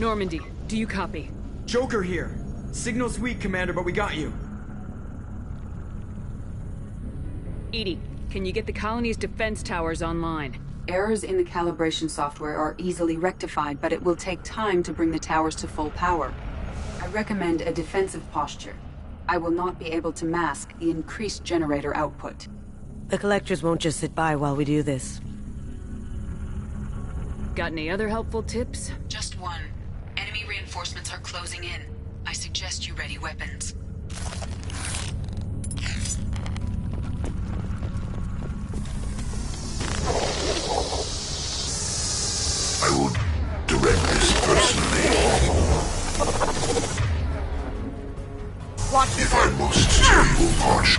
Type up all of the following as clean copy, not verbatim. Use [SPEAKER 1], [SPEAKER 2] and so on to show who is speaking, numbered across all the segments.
[SPEAKER 1] Normandy, do you copy?
[SPEAKER 2] Joker here. Signal's weak, Commander, but we got you.
[SPEAKER 1] EDI, can you get the colony's defense towers online?
[SPEAKER 3] Errors in the calibration software are easily rectified, but it will take time to bring the towers to full power. I recommend a defensive posture. I will not be able to mask the increased generator output.
[SPEAKER 4] The collectors won't just sit by while we do this.
[SPEAKER 1] Got any other helpful tips?
[SPEAKER 3] Just one. Enemy reinforcements are closing in. I suggest you ready weapons.
[SPEAKER 5] I will direct this personally. If I must, I will march.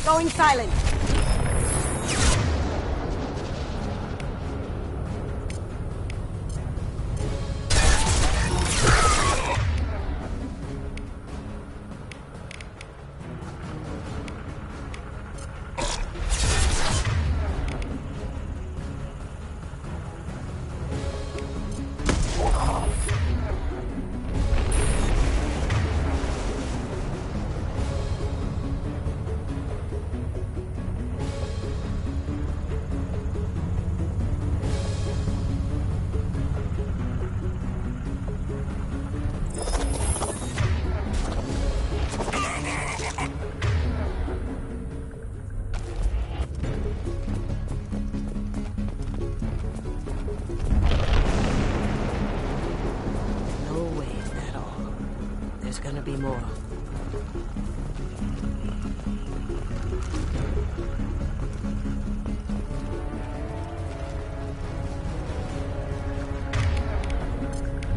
[SPEAKER 4] Going silent. Gonna be more.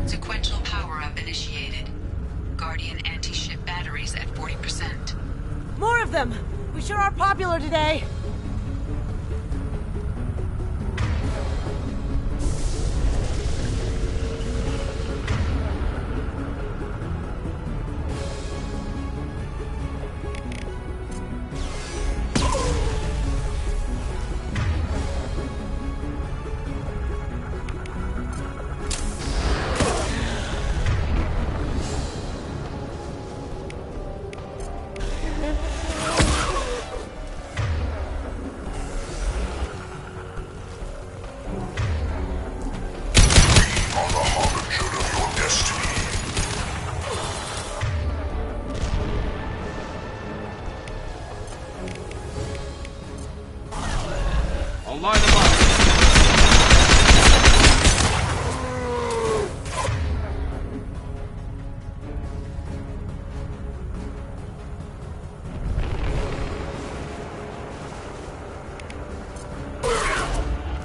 [SPEAKER 3] Sequential power-up initiated. Guardian anti-ship batteries at 40%.
[SPEAKER 4] More of them! We sure are popular today!
[SPEAKER 6] I'll line them up.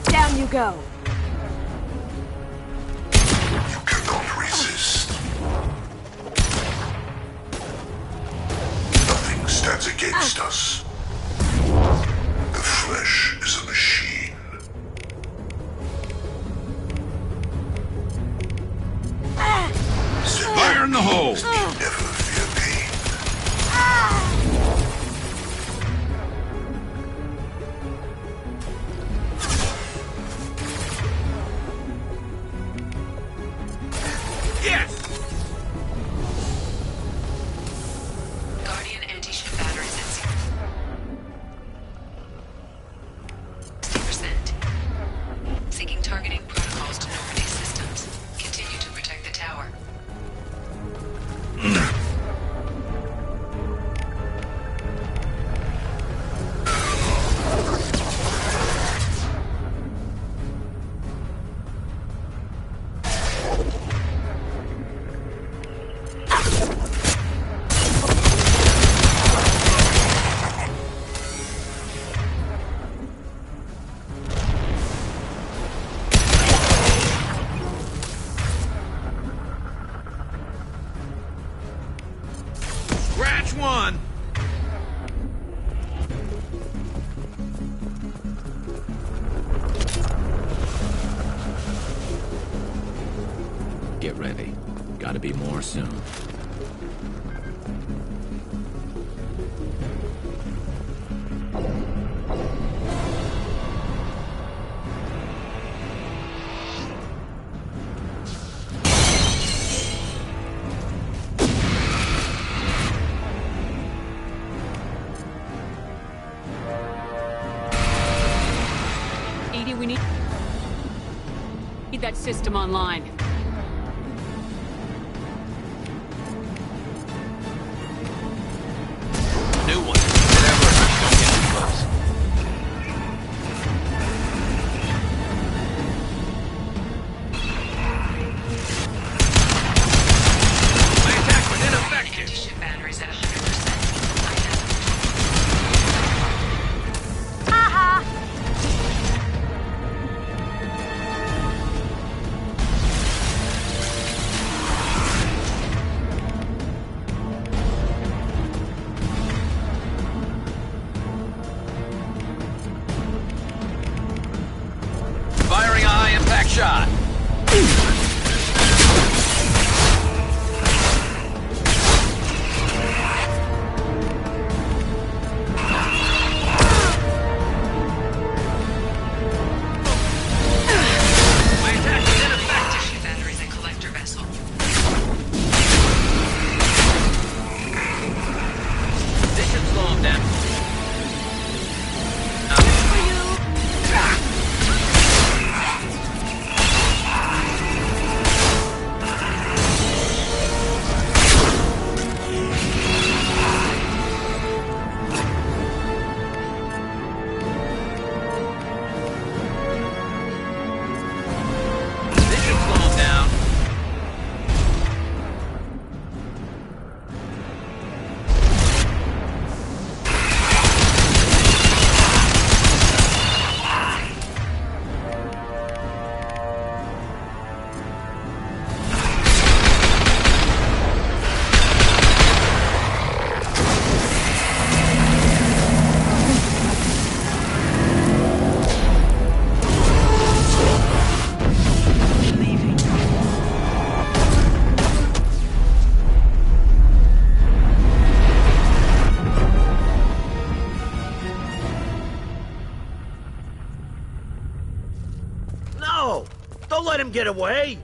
[SPEAKER 4] Down you go.
[SPEAKER 5] You cannot resist. Nothing stands against us. The flesh is a machine.
[SPEAKER 6] Fire in the hole!
[SPEAKER 5] Never fear pain.
[SPEAKER 6] Yes!
[SPEAKER 3] Guardian
[SPEAKER 6] Which one?
[SPEAKER 7] Get ready. Gotta be more soon.
[SPEAKER 1] Edie, we need that system online.
[SPEAKER 6] New one. Whatever. Don't get too close. My attack was ineffective.
[SPEAKER 3] Anti-ship batteries at 100%.
[SPEAKER 6] Firing a high-impact shot. My attack was ineffective.
[SPEAKER 3] Batteries at collector vessel.
[SPEAKER 6] This should slow him down. This should slow him down.
[SPEAKER 8] No! Don't let him get away!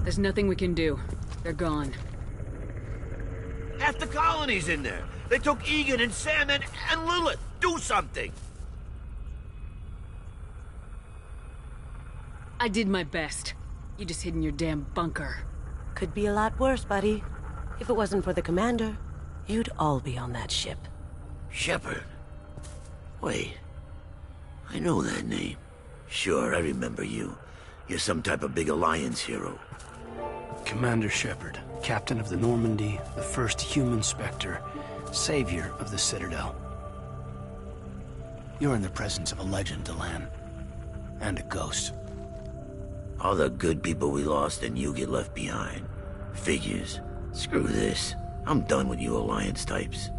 [SPEAKER 1] There's nothing we can do. They're gone.
[SPEAKER 8] Half the colony's in there. They took Egan and Sam and Lilith. Do something!
[SPEAKER 1] I did my best. You just hid in your damn bunker.
[SPEAKER 4] Could be a lot worse, buddy. If it wasn't for the commander, you'd all be on that ship.
[SPEAKER 8] Shepard. Wait. I know that name. Sure, I remember you. You're some type of big Alliance hero.
[SPEAKER 9] Commander Shepard, captain of the Normandy, the first human Spectre, savior of the Citadel. You're in the presence of a legend, Delan. And a ghost.
[SPEAKER 8] All the good people we lost and you get left behind. Figures. Screw this. I'm done with you Alliance types.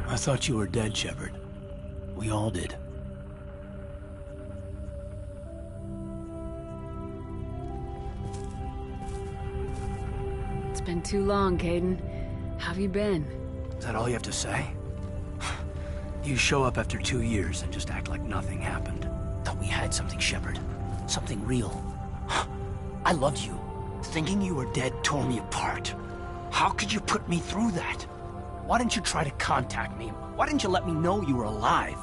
[SPEAKER 9] I thought you were dead, Shepard. We all did.
[SPEAKER 1] It's been too long, Caden. How have you been?
[SPEAKER 9] Is that all you have to say? You show up after 2 years and just act like nothing happened. The had something, Shepard. Something real. I loved you. Thinking you were dead tore me apart. How could you put me through that? Why didn't you try to contact me? Why didn't you let me know you were alive?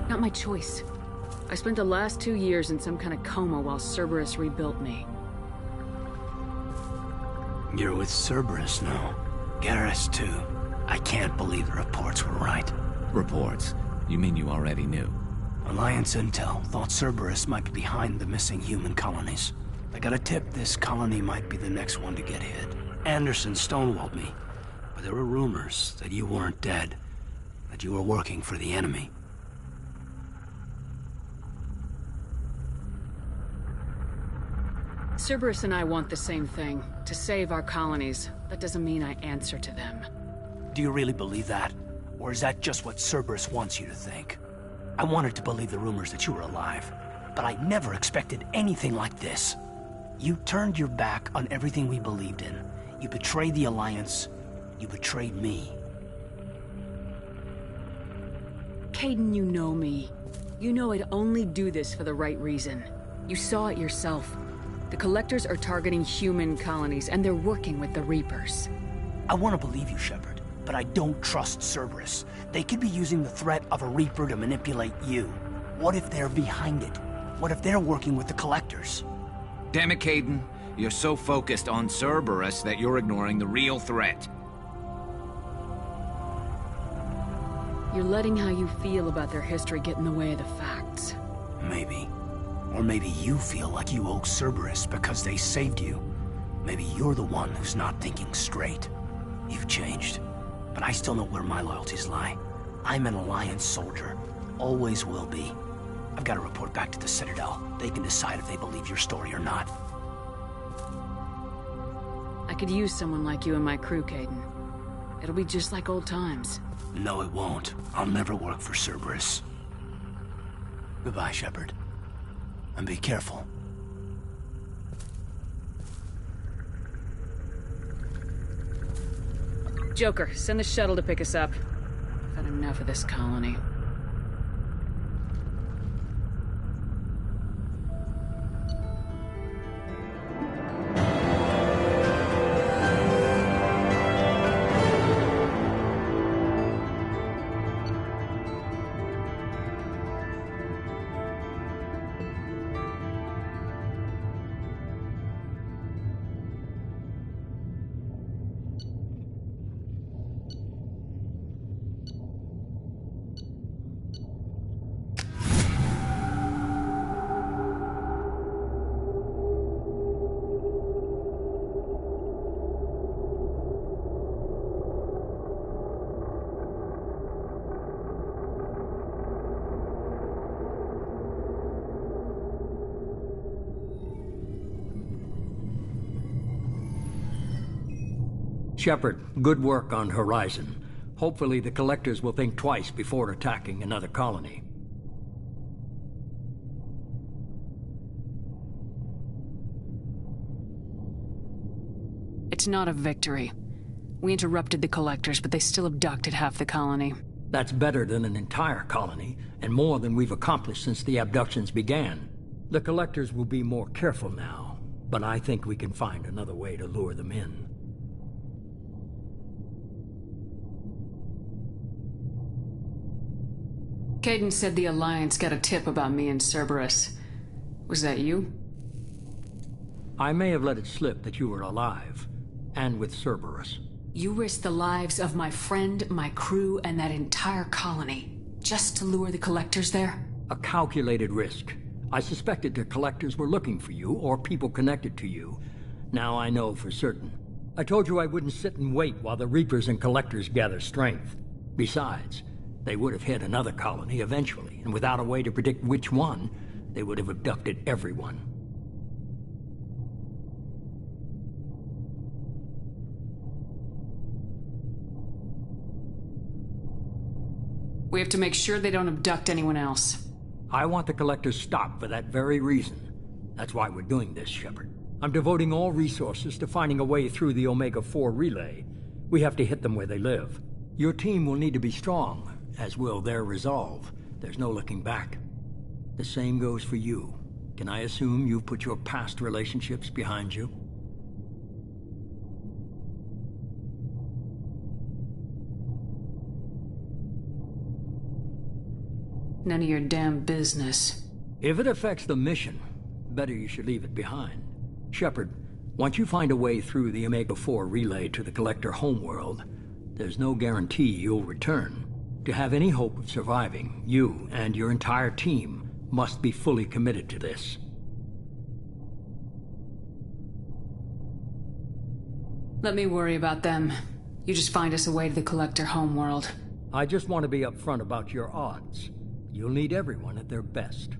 [SPEAKER 1] Not my choice. I spent the last 2 years in some kind of coma while Cerberus rebuilt me.
[SPEAKER 9] You're with Cerberus now. Garrus, too. I can't believe the reports were right.
[SPEAKER 7] Reports? You mean you already knew?
[SPEAKER 9] Alliance intel thought Cerberus might be behind the missing human colonies. I got a tip this colony might be the next one to get hit. Anderson stonewalled me, but there were rumors that you weren't dead, that you were working for the enemy.
[SPEAKER 1] Cerberus and I want the same thing, to save our colonies. That doesn't mean I answer to them.
[SPEAKER 9] Do you really believe that? Or is that just what Cerberus wants you to think? I wanted to believe the rumors that you were alive, but I never expected anything like this. You turned your back on everything we believed in. You betrayed the Alliance. You betrayed me.
[SPEAKER 1] Kaidan, you know me. You know I'd only do this for the right reason. You saw it yourself. The Collectors are targeting human colonies, and they're working with the Reapers.
[SPEAKER 9] I want to believe you, Shepard, but I don't trust Cerberus. They could be using the threat of a Reaper to manipulate you. What if they're behind it? What if they're working with the Collectors?
[SPEAKER 6] Damn it, Kaidan. You're so focused on Cerberus that you're ignoring the real threat.
[SPEAKER 1] You're letting how you feel about their history get in the way of the facts.
[SPEAKER 9] Maybe. Or maybe you feel like you owe Cerberus because they saved you. Maybe you're the one who's not thinking straight. You've changed, but I still know where my loyalties lie. I'm an Alliance soldier. Always will be. I've got to report back to the Citadel. They can decide if they believe your story or not.
[SPEAKER 1] I could use someone like you in my crew, Kaidan. It'll be just like old times.
[SPEAKER 9] No, it won't. I'll never work for Cerberus. Goodbye, Shepard. And be careful.
[SPEAKER 1] Joker, send the shuttle to pick us up. I've had enough of this colony.
[SPEAKER 10] Shepard, good work on Horizon. Hopefully the Collectors will think twice before attacking another colony.
[SPEAKER 1] It's not a victory. We interrupted the Collectors, but they still abducted half the colony.
[SPEAKER 10] That's better than an entire colony, and more than we've accomplished since the abductions began. The Collectors will be more careful now, but I think we can find another way to lure them in.
[SPEAKER 1] Kaidan said the Alliance got a tip about me and Cerberus. Was that you?
[SPEAKER 10] I may have let it slip that you were alive, and with Cerberus.
[SPEAKER 1] You risked the lives of my friend, my crew, and that entire colony, just to lure the Collectors there?
[SPEAKER 10] A calculated risk. I suspected the Collectors were looking for you, or people connected to you. Now I know for certain. I told you I wouldn't sit and wait while the Reapers and Collectors gather strength. Besides, they would have hit another colony eventually, and without a way to predict which one, they would have abducted everyone.
[SPEAKER 1] We have to make sure they don't abduct anyone else.
[SPEAKER 10] I want the Collectors stopped for that very reason. That's why we're doing this, Shepard. I'm devoting all resources to finding a way through the Omega-4 relay. We have to hit them where they live. Your team will need to be strong, as will their resolve. There's no looking back. The same goes for you. Can I assume you've put your past relationships behind you?
[SPEAKER 1] None of your damn business.
[SPEAKER 10] If it affects the mission, better you should leave it behind. Shepard, once you find a way through the Omega-4 relay to the Collector homeworld, there's no guarantee you'll return. To have any hope of surviving, you and your entire team must be fully committed to this.
[SPEAKER 1] Let me worry about them. You just find us a way to the Collector homeworld.
[SPEAKER 10] I just want to be upfront about your odds. You'll need everyone at their best.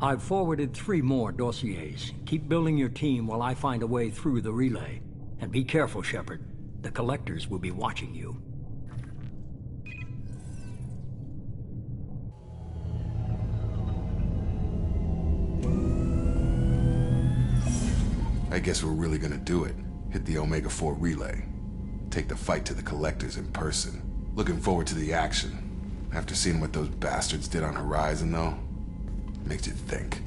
[SPEAKER 10] I've forwarded 3 more dossiers. Keep building your team while I find a way through the relay. And be careful, Shepard. The Collectors will be watching you.
[SPEAKER 5] I guess we're really gonna do it. Hit the Omega-4 relay. Take the fight to the Collectors in person. Looking forward to the action. After seeing what those bastards did on Horizon, though, makes you think.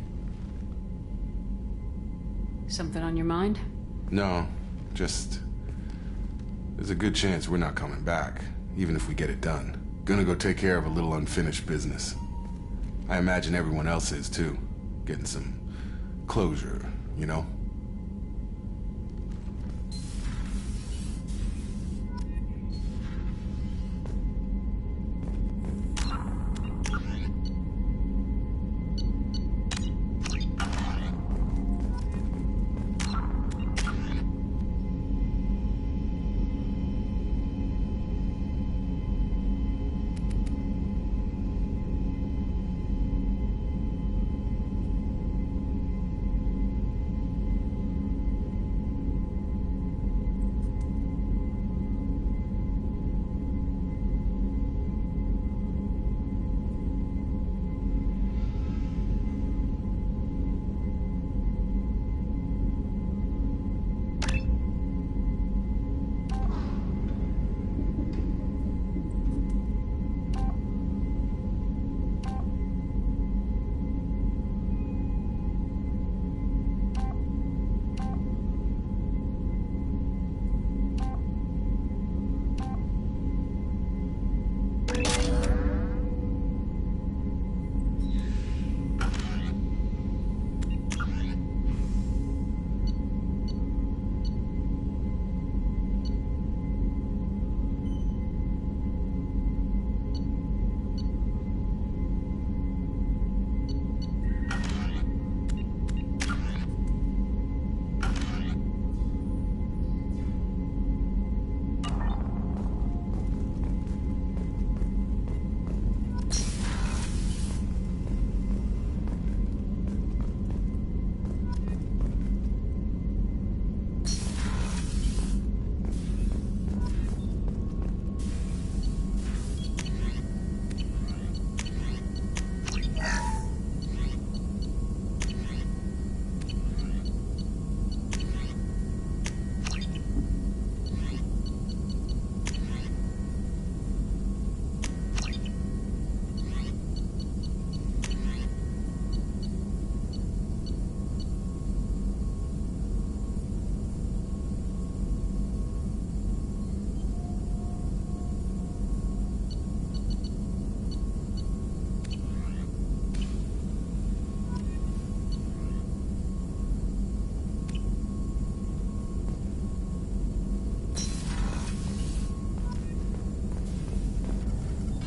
[SPEAKER 1] Something on your mind?
[SPEAKER 5] No, just... there's a good chance we're not coming back, even if we get it done. Gonna go take care of a little unfinished business. I imagine everyone else is, too. Getting some closure, you know?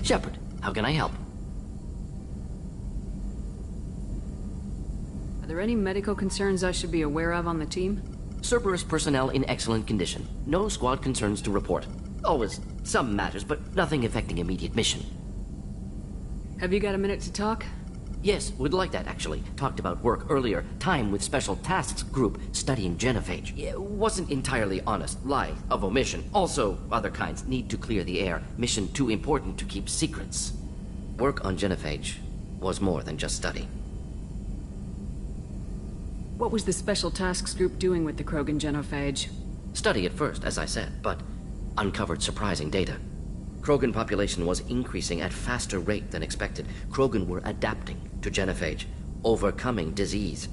[SPEAKER 11] Shepard, how can I help?
[SPEAKER 1] Are there any medical concerns I should be aware of on the team?
[SPEAKER 11] Cerberus personnel in excellent condition. No squad concerns to report. Always some matters, but nothing affecting immediate mission.
[SPEAKER 1] Have you got a minute to talk?
[SPEAKER 11] Yes, would like that, actually. Talked about work earlier. Time with Special Tasks Group studying genophage. Yeah, wasn't entirely honest. Lie of omission. Also, other kinds need to clear the air. Mission too important to keep secrets. Work on genophage was more than just study.
[SPEAKER 1] What was the Special Tasks Group doing with the Krogan genophage?
[SPEAKER 11] Study at first, as I said, but uncovered surprising data. Krogan population was increasing at faster rate than expected. Krogan were adapting to genophage, overcoming disease.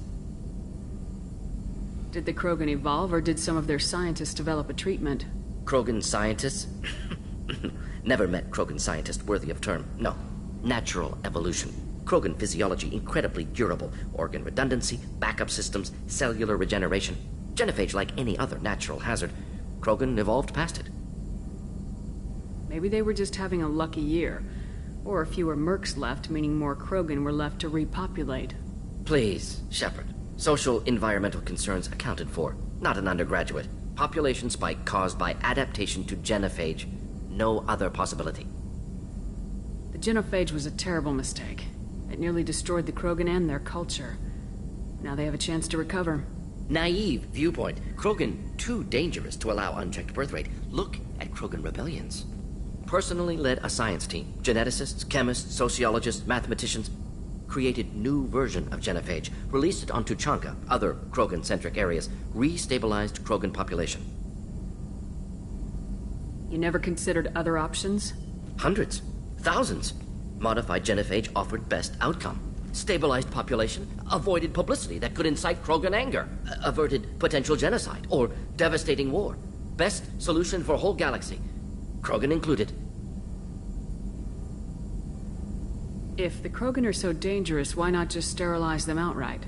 [SPEAKER 1] Did the Krogan evolve, or did some of their scientists develop a treatment?
[SPEAKER 11] Krogan scientists? Never met Krogan scientist worthy of term. No. Natural evolution. Krogan physiology incredibly durable. Organ redundancy, backup systems, cellular regeneration. Genophage like any other natural hazard. Krogan evolved past it.
[SPEAKER 1] Maybe they were just having a lucky year. Or fewer mercs left, meaning more Krogan were left to repopulate.
[SPEAKER 11] Please, Shepard. Social environmental concerns accounted for. Not an undergraduate. Population spike caused by adaptation to genophage. No other possibility.
[SPEAKER 1] The genophage was a terrible mistake. It nearly destroyed the Krogan and their culture. Now they have a chance to recover.
[SPEAKER 11] Naive viewpoint. Krogan too dangerous to allow unchecked birth rate. Look at Krogan rebellions. Personally led a science team. Geneticists, chemists, sociologists, mathematicians. Created new version of genophage. Released it on Tuchanka, other Krogan-centric areas. Restabilized Krogan population.
[SPEAKER 1] You never considered other options?
[SPEAKER 11] Hundreds. Thousands. Modified genophage offered best outcome. Stabilized population, avoided publicity that could incite Krogan anger, averted potential genocide or devastating war. Best solution for whole galaxy, Krogan included.
[SPEAKER 1] If the Krogan are so dangerous, why not just sterilize them outright?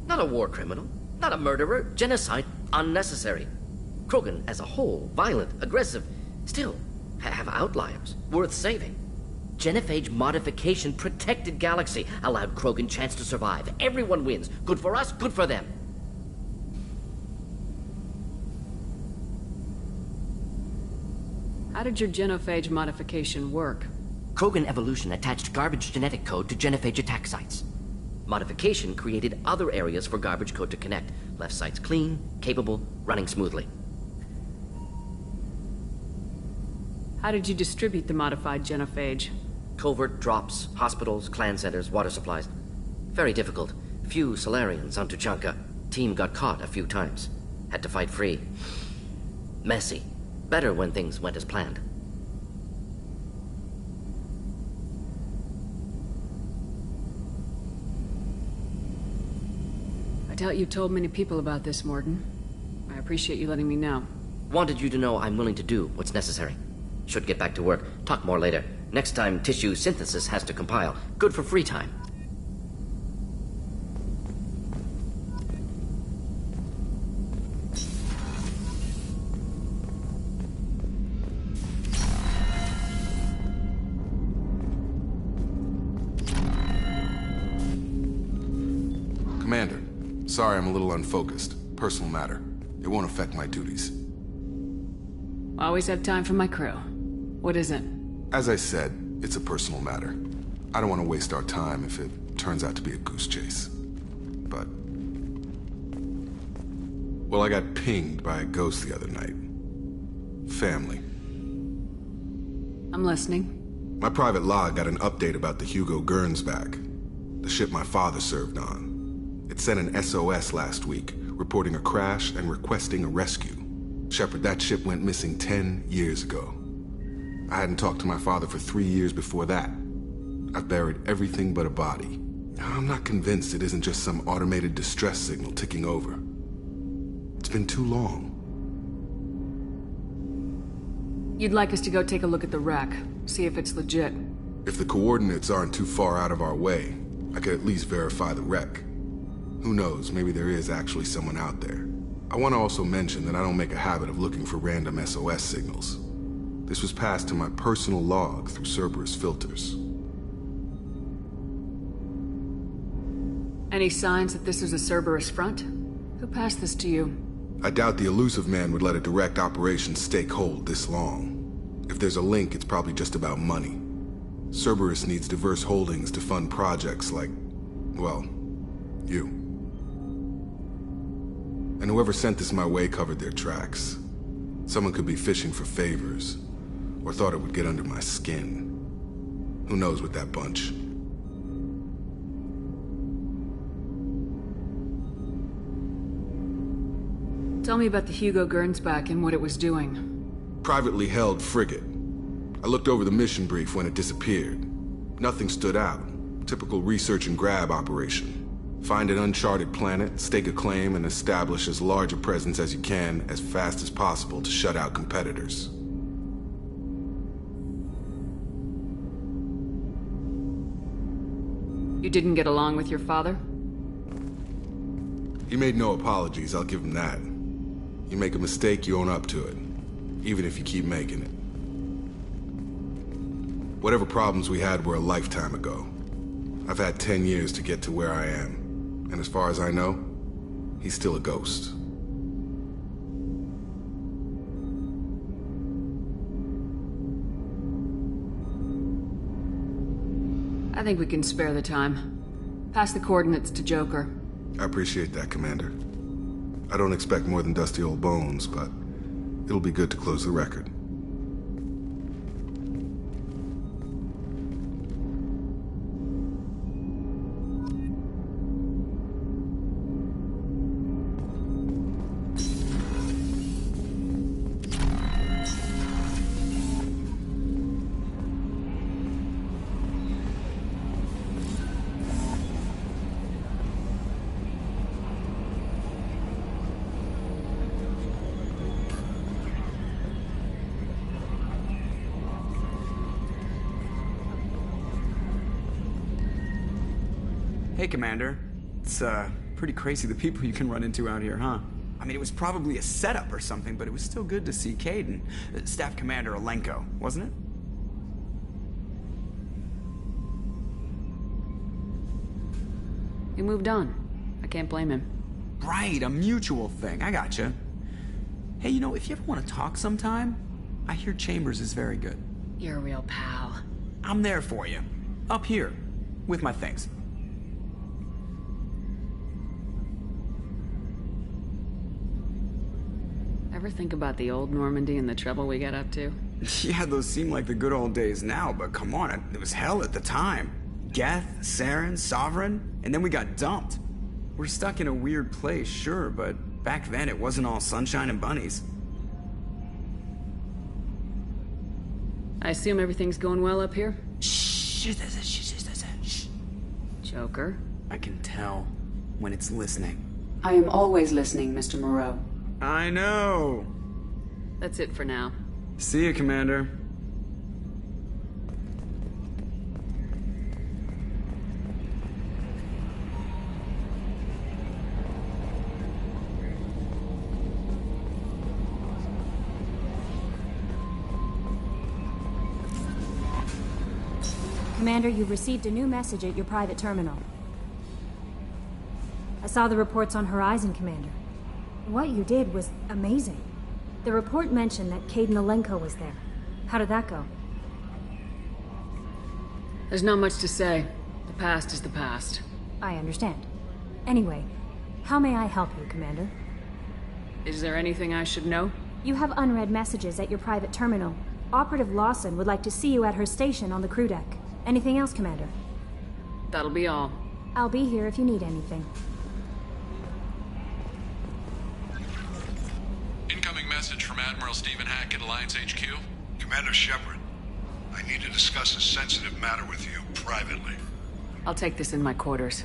[SPEAKER 11] Not a war criminal, not a murderer, genocide unnecessary. Krogan as a whole, violent, aggressive, still have outliers worth saving. Genophage modification protected galaxy, allowed Krogan chance to survive. Everyone wins. Good for us, good for them.
[SPEAKER 1] How did your genophage modification work?
[SPEAKER 11] Krogan evolution attached garbage genetic code to genophage attack sites. Modification created other areas for garbage code to connect. Left sites clean, capable, running smoothly.
[SPEAKER 1] How did you distribute the modified genophage?
[SPEAKER 11] Covert drops, hospitals, clan centers, water supplies. Very difficult. Few Solarians on Tuchanka. Team got caught a few times. Had to fight free. Messy. Better when things went as planned.
[SPEAKER 1] I doubt you told many people about this, Morden. I appreciate you letting me know.
[SPEAKER 11] Wanted you to know I'm willing to do what's necessary. Should get back to work. Talk more later. Next time, tissue synthesis has to compile. Good for free time.
[SPEAKER 5] Commander, sorry I'm a little unfocused. Personal matter. It won't affect my duties.
[SPEAKER 1] Always have time for my crew. What is it?
[SPEAKER 5] As I said, it's a personal matter. I don't want to waste our time if it turns out to be a goose chase. But... well, I got pinged by a ghost the other night. Family.
[SPEAKER 1] I'm listening.
[SPEAKER 5] My private log got an update about the Hugo Gernsback, the ship my father served on. It sent an SOS last week, reporting a crash and requesting a rescue. Shepard, that ship went missing 10 years ago. I hadn't talked to my father for 3 years before that. I've buried everything but a body. I'm not convinced it isn't just some automated distress signal ticking over. It's been too long.
[SPEAKER 1] You'd like us to go take a look at the wreck, see if it's legit.
[SPEAKER 5] If the coordinates aren't too far out of our way, I could at least verify the wreck. Who knows, maybe there is actually someone out there. I want to also mention that I don't make a habit of looking for random SOS signals. This was passed to my personal log through Cerberus filters.
[SPEAKER 1] Any signs that this is a Cerberus front? Who passed this to you?
[SPEAKER 5] I doubt the elusive man would let a direct operation stake hold this long. If there's a link, it's probably just about money. Cerberus needs diverse holdings to fund projects like, well, you. And whoever sent this my way covered their tracks. Someone could be fishing for favors, or thought it would get under my skin. Who knows with that bunch?
[SPEAKER 1] Tell me about the Hugo Gernsback and what it was doing.
[SPEAKER 5] Privately held frigate. I looked over the mission brief when it disappeared. Nothing stood out. Typical research and grab operation. Find an uncharted planet, stake a claim, and establish as large a presence as you can as fast as possible to shut out competitors.
[SPEAKER 1] You didn't get along with your father?
[SPEAKER 5] He made no apologies, I'll give him that. You make a mistake, you own up to it. Even if you keep making it. Whatever problems we had were a lifetime ago. I've had 10 years to get to where I am. And as far as I know, he's still a ghost.
[SPEAKER 1] I think we can spare the time. Pass the coordinates to Joker.
[SPEAKER 5] I appreciate that, Commander. I don't expect more than dusty old bones, but it'll be good to close the record.
[SPEAKER 2] Hey, Commander. It's, pretty crazy the people you can run into out here, huh? I mean, it was probably a setup or something, but it was still good to see Kaidan. Staff Commander Alenko, wasn't it?
[SPEAKER 1] He moved on. I can't blame him.
[SPEAKER 2] Right, a mutual thing. I gotcha. Hey, you know, if you ever want to talk sometime, I hear Chambers is very good.
[SPEAKER 1] You're a real pal.
[SPEAKER 2] I'm there for you. Up here. With my things.
[SPEAKER 1] Ever think about the old Normandy and the trouble we got up to?
[SPEAKER 2] Yeah, those seem like the good old days now, but come on, it was hell at the time. Geth, Saren, Sovereign, and then we got dumped. We're stuck in a weird place, sure, but back then it wasn't all sunshine and bunnies.
[SPEAKER 1] I assume everything's going well up here?
[SPEAKER 2] Shh.
[SPEAKER 1] Joker?
[SPEAKER 2] I can tell when it's listening.
[SPEAKER 3] I am always listening, Mr. Moreau.
[SPEAKER 2] I know.
[SPEAKER 1] That's it for now.
[SPEAKER 2] See you, Commander.
[SPEAKER 12] Commander, you've received a new message at your private terminal. I saw the reports on Horizon, Commander. What you did was amazing. The report mentioned that Kaidan Alenko was there. How did that go?
[SPEAKER 1] There's not much to say. The past is the past.
[SPEAKER 12] I understand. Anyway, how may I help you, Commander?
[SPEAKER 1] Is there anything I should know?
[SPEAKER 12] You have unread messages at your private terminal. Operative Lawson would like to see you at her station on the crew deck. Anything else, Commander?
[SPEAKER 1] That'll be all.
[SPEAKER 12] I'll be here if you need anything.
[SPEAKER 13] Incoming message from Admiral Stephen Hackett, Alliance HQ.
[SPEAKER 14] Commander Shepard, I need to discuss a sensitive matter with you privately.
[SPEAKER 1] I'll take this in my quarters.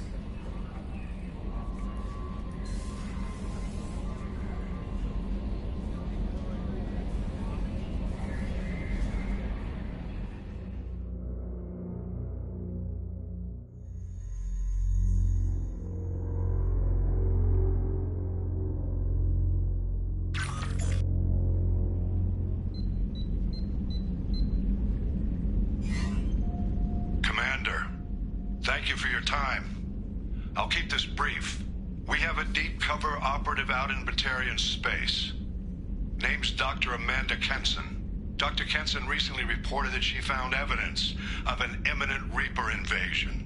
[SPEAKER 14] Thank you for your time. I'll keep this brief. We have a deep cover operative out in Batarian space. Name's Dr. Amanda Kenson. Dr. Kenson recently reported that she found evidence of an imminent Reaper invasion.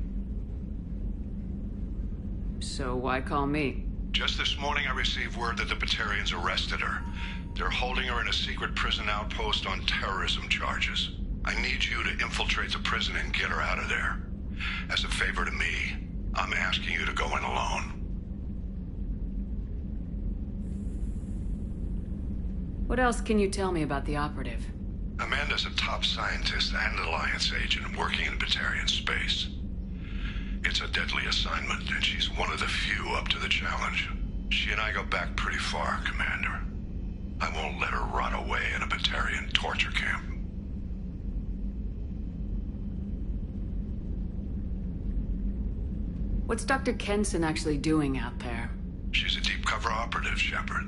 [SPEAKER 1] So why call me?
[SPEAKER 14] Just this morning I received word that the Batarians arrested her. They're holding her in a secret prison outpost on terrorism charges. I need you to infiltrate the prison and get her out of there. As a favor to me, I'm asking you to go in alone.
[SPEAKER 1] What else can you tell me about the operative?
[SPEAKER 14] Amanda's a top scientist and Alliance agent working in Batarian space. It's a deadly assignment, and she's one of the few up to the challenge. She and I go back pretty far, Commander. I won't let her rot away in a Batarian torture camp.
[SPEAKER 1] What's Dr. Kenson actually doing out there?
[SPEAKER 14] She's a deep cover operative, Shepard.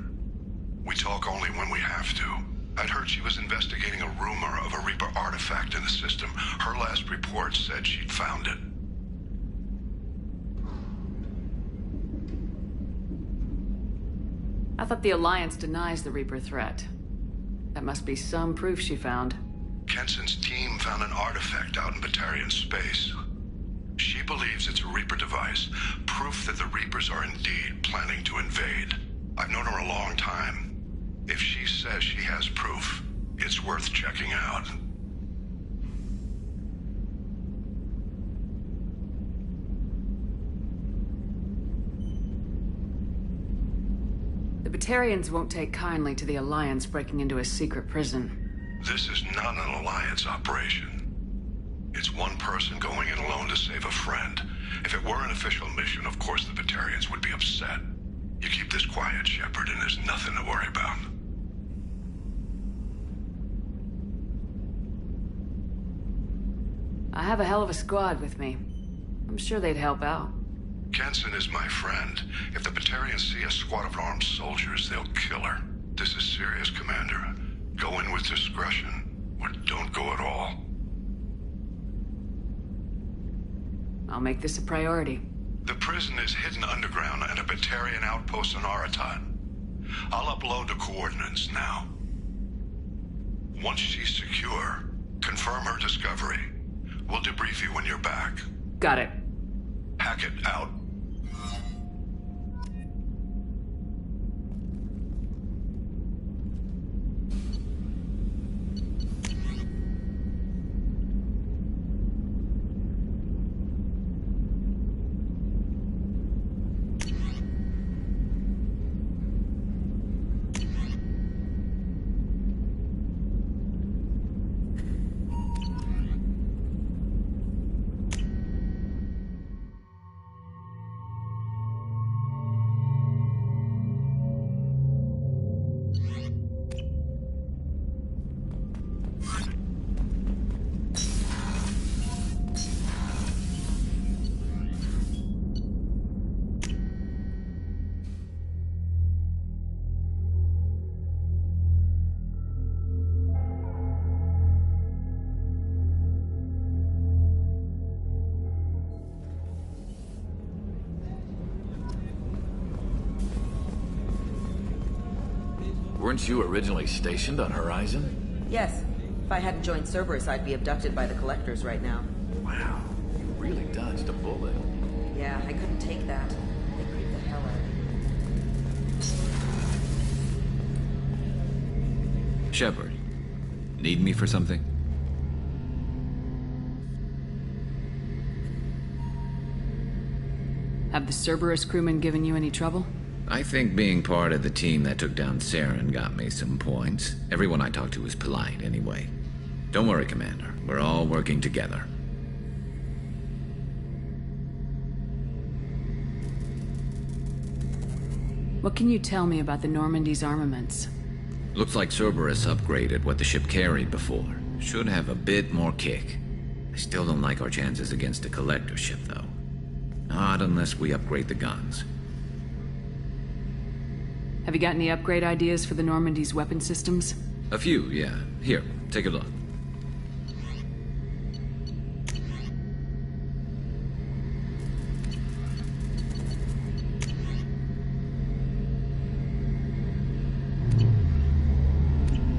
[SPEAKER 14] We talk only when we have to. I'd heard she was investigating a rumor of a Reaper artifact in the system. Her last report said she'd found it.
[SPEAKER 1] I thought the Alliance denies the Reaper threat. That must be some proof she found.
[SPEAKER 14] Kenson's team found an artifact out in Batarian space. She believes it's a Reaper device, proof that the Reapers are indeed planning to invade. I've known her a long time. If she says she has proof, it's worth checking out.
[SPEAKER 1] The Batarians won't take kindly to the Alliance breaking into a secret prison.
[SPEAKER 14] This is not an Alliance operation. It's one person going in alone to save a friend. If it were an official mission, of course the Batarians would be upset. You keep this quiet, Shepard, and there's nothing to worry about.
[SPEAKER 1] I have a hell of a squad with me. I'm sure they'd help out.
[SPEAKER 14] Kenson is my friend. If the Batarians see a squad of armed soldiers, they'll kill her. This is serious, Commander. Go in with discretion, or don't go at all.
[SPEAKER 1] I'll make this a priority.
[SPEAKER 14] The prison is hidden underground at a Batarian outpost on Aratat. I'll upload the coordinates now. Once she's secure, confirm her discovery. We'll debrief you when you're back.
[SPEAKER 1] Got it.
[SPEAKER 14] Hackett out.
[SPEAKER 7] Weren't you originally stationed on Horizon?
[SPEAKER 15] Yes. If I hadn't joined Cerberus, I'd be abducted by the Collectors right now.
[SPEAKER 7] Wow, you really dodged a bullet.
[SPEAKER 15] Yeah, I couldn't take that. They creeped the hell out of me.
[SPEAKER 7] Shepard, need me for something?
[SPEAKER 1] Have the Cerberus crewmen given you any trouble?
[SPEAKER 7] I think being part of the team that took down Saren got me some points. Everyone I talked to was polite anyway. Don't worry, Commander. We're all working together.
[SPEAKER 1] What can you tell me about the Normandy's armaments?
[SPEAKER 7] Looks like Cerberus upgraded what the ship carried before. Should have a bit more kick. I still don't like our chances against a Collector ship, though. Not unless we upgrade the guns.
[SPEAKER 1] Have you got any upgrade ideas for the Normandy's weapon systems?
[SPEAKER 7] A few, yeah. Here, take a look.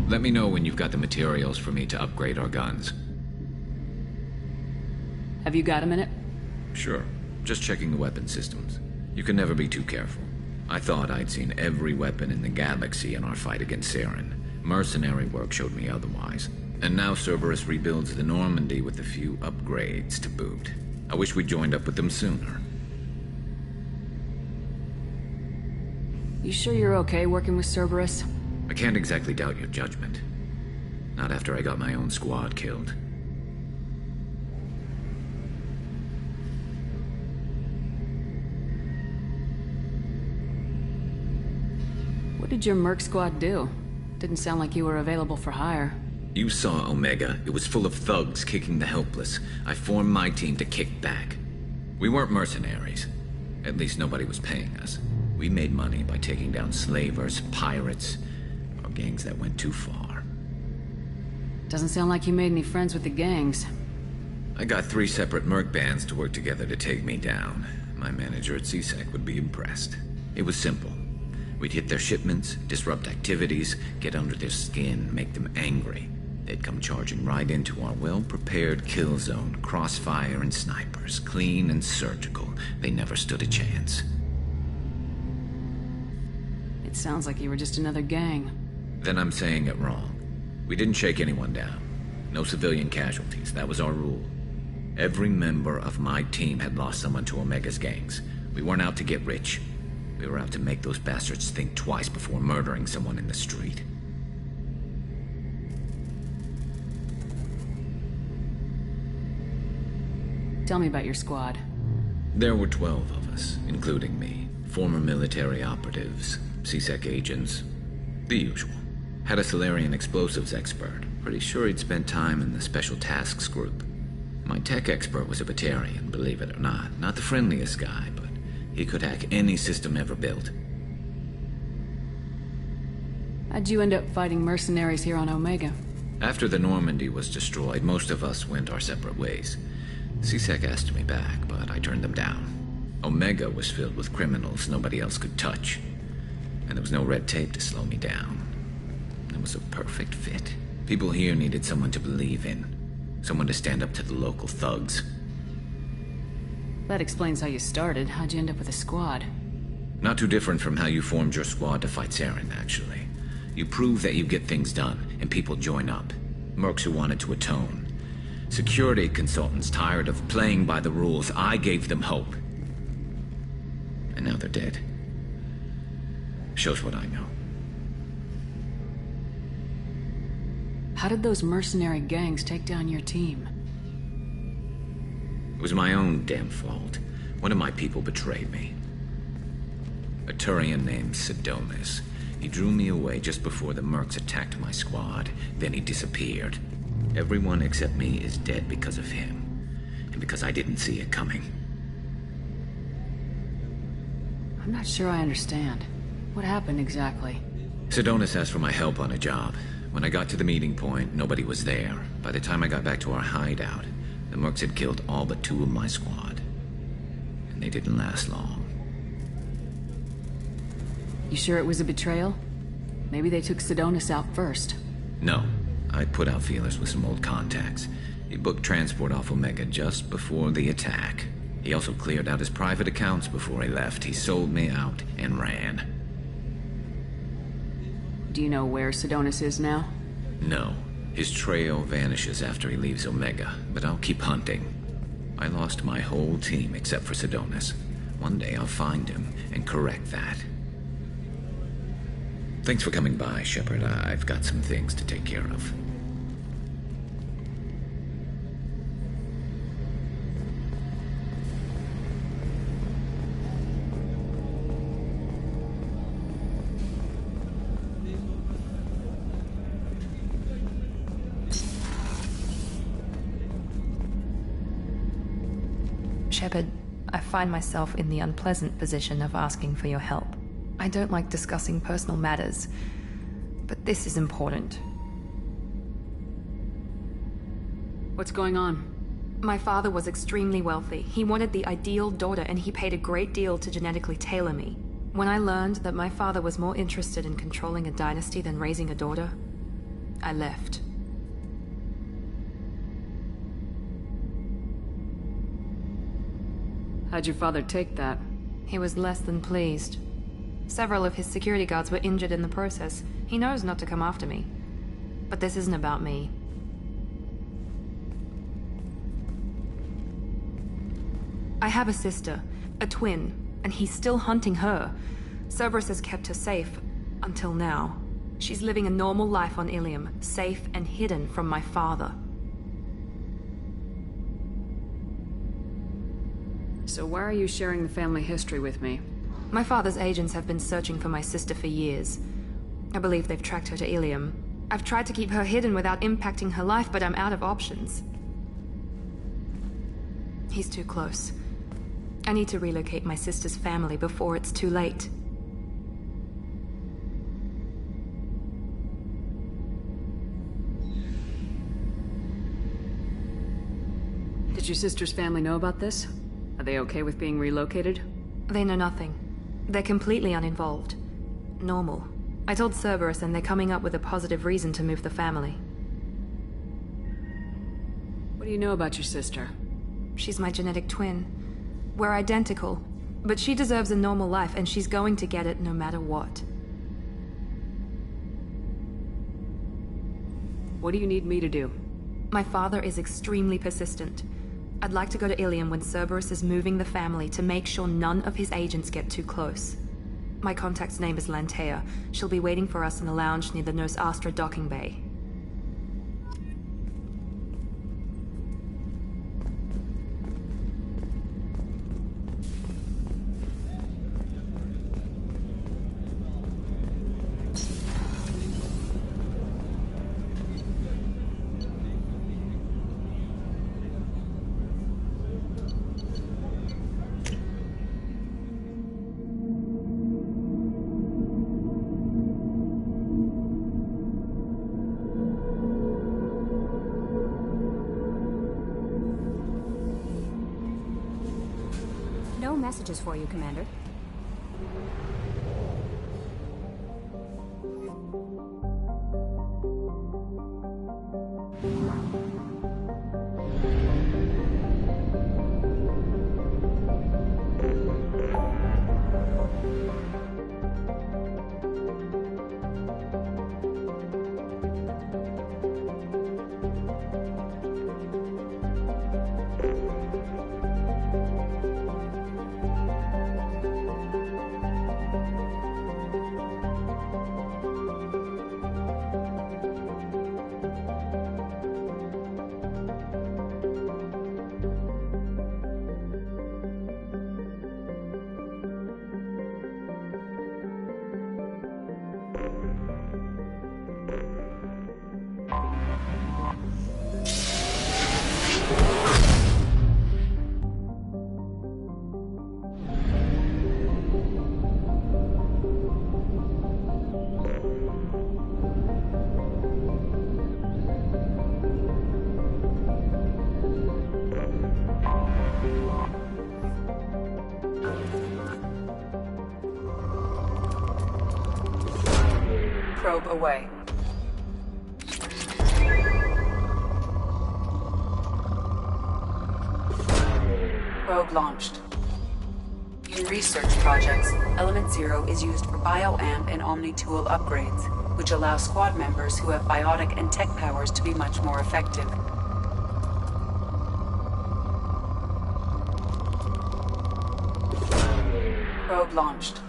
[SPEAKER 7] Let me know when you've got the materials for me to upgrade our guns.
[SPEAKER 1] Have you got a minute?
[SPEAKER 7] Sure. Just checking the weapon systems. You can never be too careful. I thought I'd seen every weapon in the galaxy in our fight against Saren. Mercenary work showed me otherwise. And now Cerberus rebuilds the Normandy with a few upgrades to boot. I wish we'd joined up with them sooner.
[SPEAKER 1] You sure you're okay working with Cerberus?
[SPEAKER 7] I can't exactly doubt your judgment. Not after I got my own squad killed.
[SPEAKER 1] What did your merc squad do? Didn't sound like you were available for hire.
[SPEAKER 7] You saw Omega. It was full of thugs kicking the helpless. I formed my team to kick back. We weren't mercenaries. At least nobody was paying us. We made money by taking down slavers, pirates, or gangs that went too far.
[SPEAKER 1] Doesn't sound like you made any friends with the gangs.
[SPEAKER 7] I got 3 separate merc bands to work together to take me down. My manager at CSEC would be impressed. It was simple. We'd hit their shipments, disrupt activities, get under their skin, make them angry. They'd come charging right into our well-prepared kill zone, crossfire and snipers, clean and surgical. They never stood a chance.
[SPEAKER 1] It sounds like you were just another gang.
[SPEAKER 7] Then I'm saying it wrong. We didn't shake anyone down. No civilian casualties, that was our rule. Every member of my team had lost someone to Omega's gangs. We weren't out to get rich. We were out to make those bastards think twice before murdering someone in the street.
[SPEAKER 1] Tell me about your squad.
[SPEAKER 7] There were 12 of us, including me. Former military operatives, CSEC agents, the usual. Had a Solarian explosives expert. Pretty sure he'd spent time in the Special Tasks Group. My tech expert was a Batarian, believe it or not. Not the friendliest guy, but he could hack any system ever built.
[SPEAKER 1] How'd you end up fighting mercenaries here on Omega?
[SPEAKER 7] After the Normandy was destroyed, most of us went our separate ways. CSEC asked me back, but I turned them down. Omega was filled with criminals nobody else could touch. And there was no red tape to slow me down. It was a perfect fit. People here needed someone to believe in. Someone to stand up to the local thugs.
[SPEAKER 1] That explains how you started. How'd you end up with a squad?
[SPEAKER 7] Not too different from how you formed your squad to fight Saren, actually. You prove that you get things done, and people join up. Mercs who wanted to atone. Security consultants tired of playing by the rules. I gave them hope. And now they're dead. Shows what I know.
[SPEAKER 1] How did those mercenary gangs take down your team?
[SPEAKER 7] It was my own damn fault. One of my people betrayed me. A Turian named Sidonis. He drew me away just before the mercs attacked my squad. Then he disappeared. Everyone except me is dead because of him. And because I didn't see it coming.
[SPEAKER 1] I'm not sure I understand. What happened exactly?
[SPEAKER 7] Sidonis asked for my help on a job. When I got to the meeting point, nobody was there. By the time I got back to our hideout, the mercs had killed all but 2 of my squad. And they didn't last long.
[SPEAKER 1] You sure it was a betrayal? Maybe they took Sidonis out first.
[SPEAKER 7] No. I put out feelers with some old contacts. He booked transport off Omega just before the attack. He also cleared out his private accounts before he left. He sold me out and ran.
[SPEAKER 1] Do you know where Sidonis is now?
[SPEAKER 7] No. His trail vanishes after he leaves Omega, but I'll keep hunting. I lost my whole team except for Sidonis. One day I'll find him and correct that. Thanks for coming by, Shepard. I've got some things to take care of.
[SPEAKER 16] Shepard, I find myself in the unpleasant position of asking for your help. I don't like discussing personal matters, but this is important.
[SPEAKER 1] What's going on?
[SPEAKER 16] My father was extremely wealthy. He wanted the ideal daughter, and he paid a great deal to genetically tailor me. When I learned that my father was more interested in controlling a dynasty than raising a daughter, I left.
[SPEAKER 1] How'd your father take that?
[SPEAKER 16] He was less than pleased. Several of his security guards were injured in the process. He knows not to come after me. But this isn't about me. I have a sister, a twin, and he's still hunting her. Cerberus has kept her safe, until now. She's living a normal life on Ilium, safe and hidden from my father.
[SPEAKER 1] So why are you sharing the family history with me?
[SPEAKER 16] My father's agents have been searching for my sister for years. I believe they've tracked her to Ilium. I've tried to keep her hidden without impacting her life, but I'm out of options. He's too close. I need to relocate my sister's family before it's too late.
[SPEAKER 1] Did your sister's family know about this? Are they okay with being relocated?
[SPEAKER 16] They know nothing. They're completely uninvolved. Normal. I told Cerberus and they're coming up with a positive reason to move the family.
[SPEAKER 1] What do you know about your sister?
[SPEAKER 16] She's my genetic twin. We're identical, but she deserves a normal life and she's going to get it no matter what.
[SPEAKER 1] What do you need me to do?
[SPEAKER 16] My father is extremely persistent. I'd like to go to Ilium when Cerberus is moving the family to make sure none of his agents get too close. My contact's name is Lantea. She'll be waiting for us in the lounge near the Nos Astra docking bay.
[SPEAKER 12] No messages for you, Commander.
[SPEAKER 3] Probe away. Probe launched. In research projects, Element Zero is used for bioamp and Omni-tool upgrades, which allow squad members who have biotic and tech powers to be much more effective. Probe launched.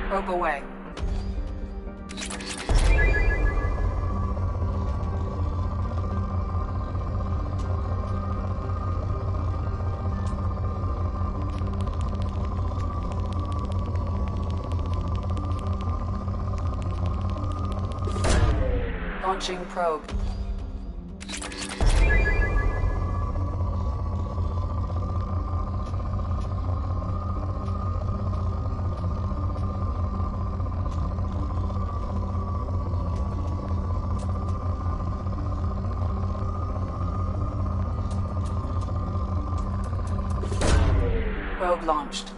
[SPEAKER 3] Probe away. Launching probe. Probe launched.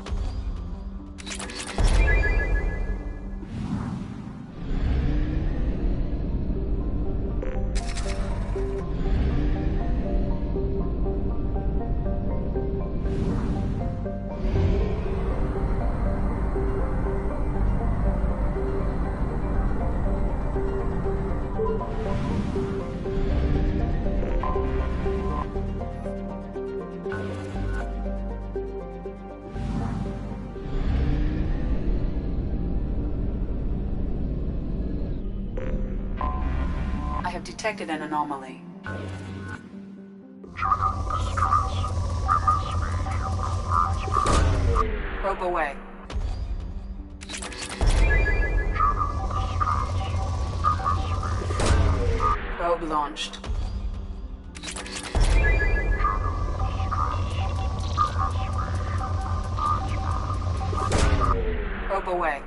[SPEAKER 3] have detected an anomaly. Probe away. Probe launched. Probe away.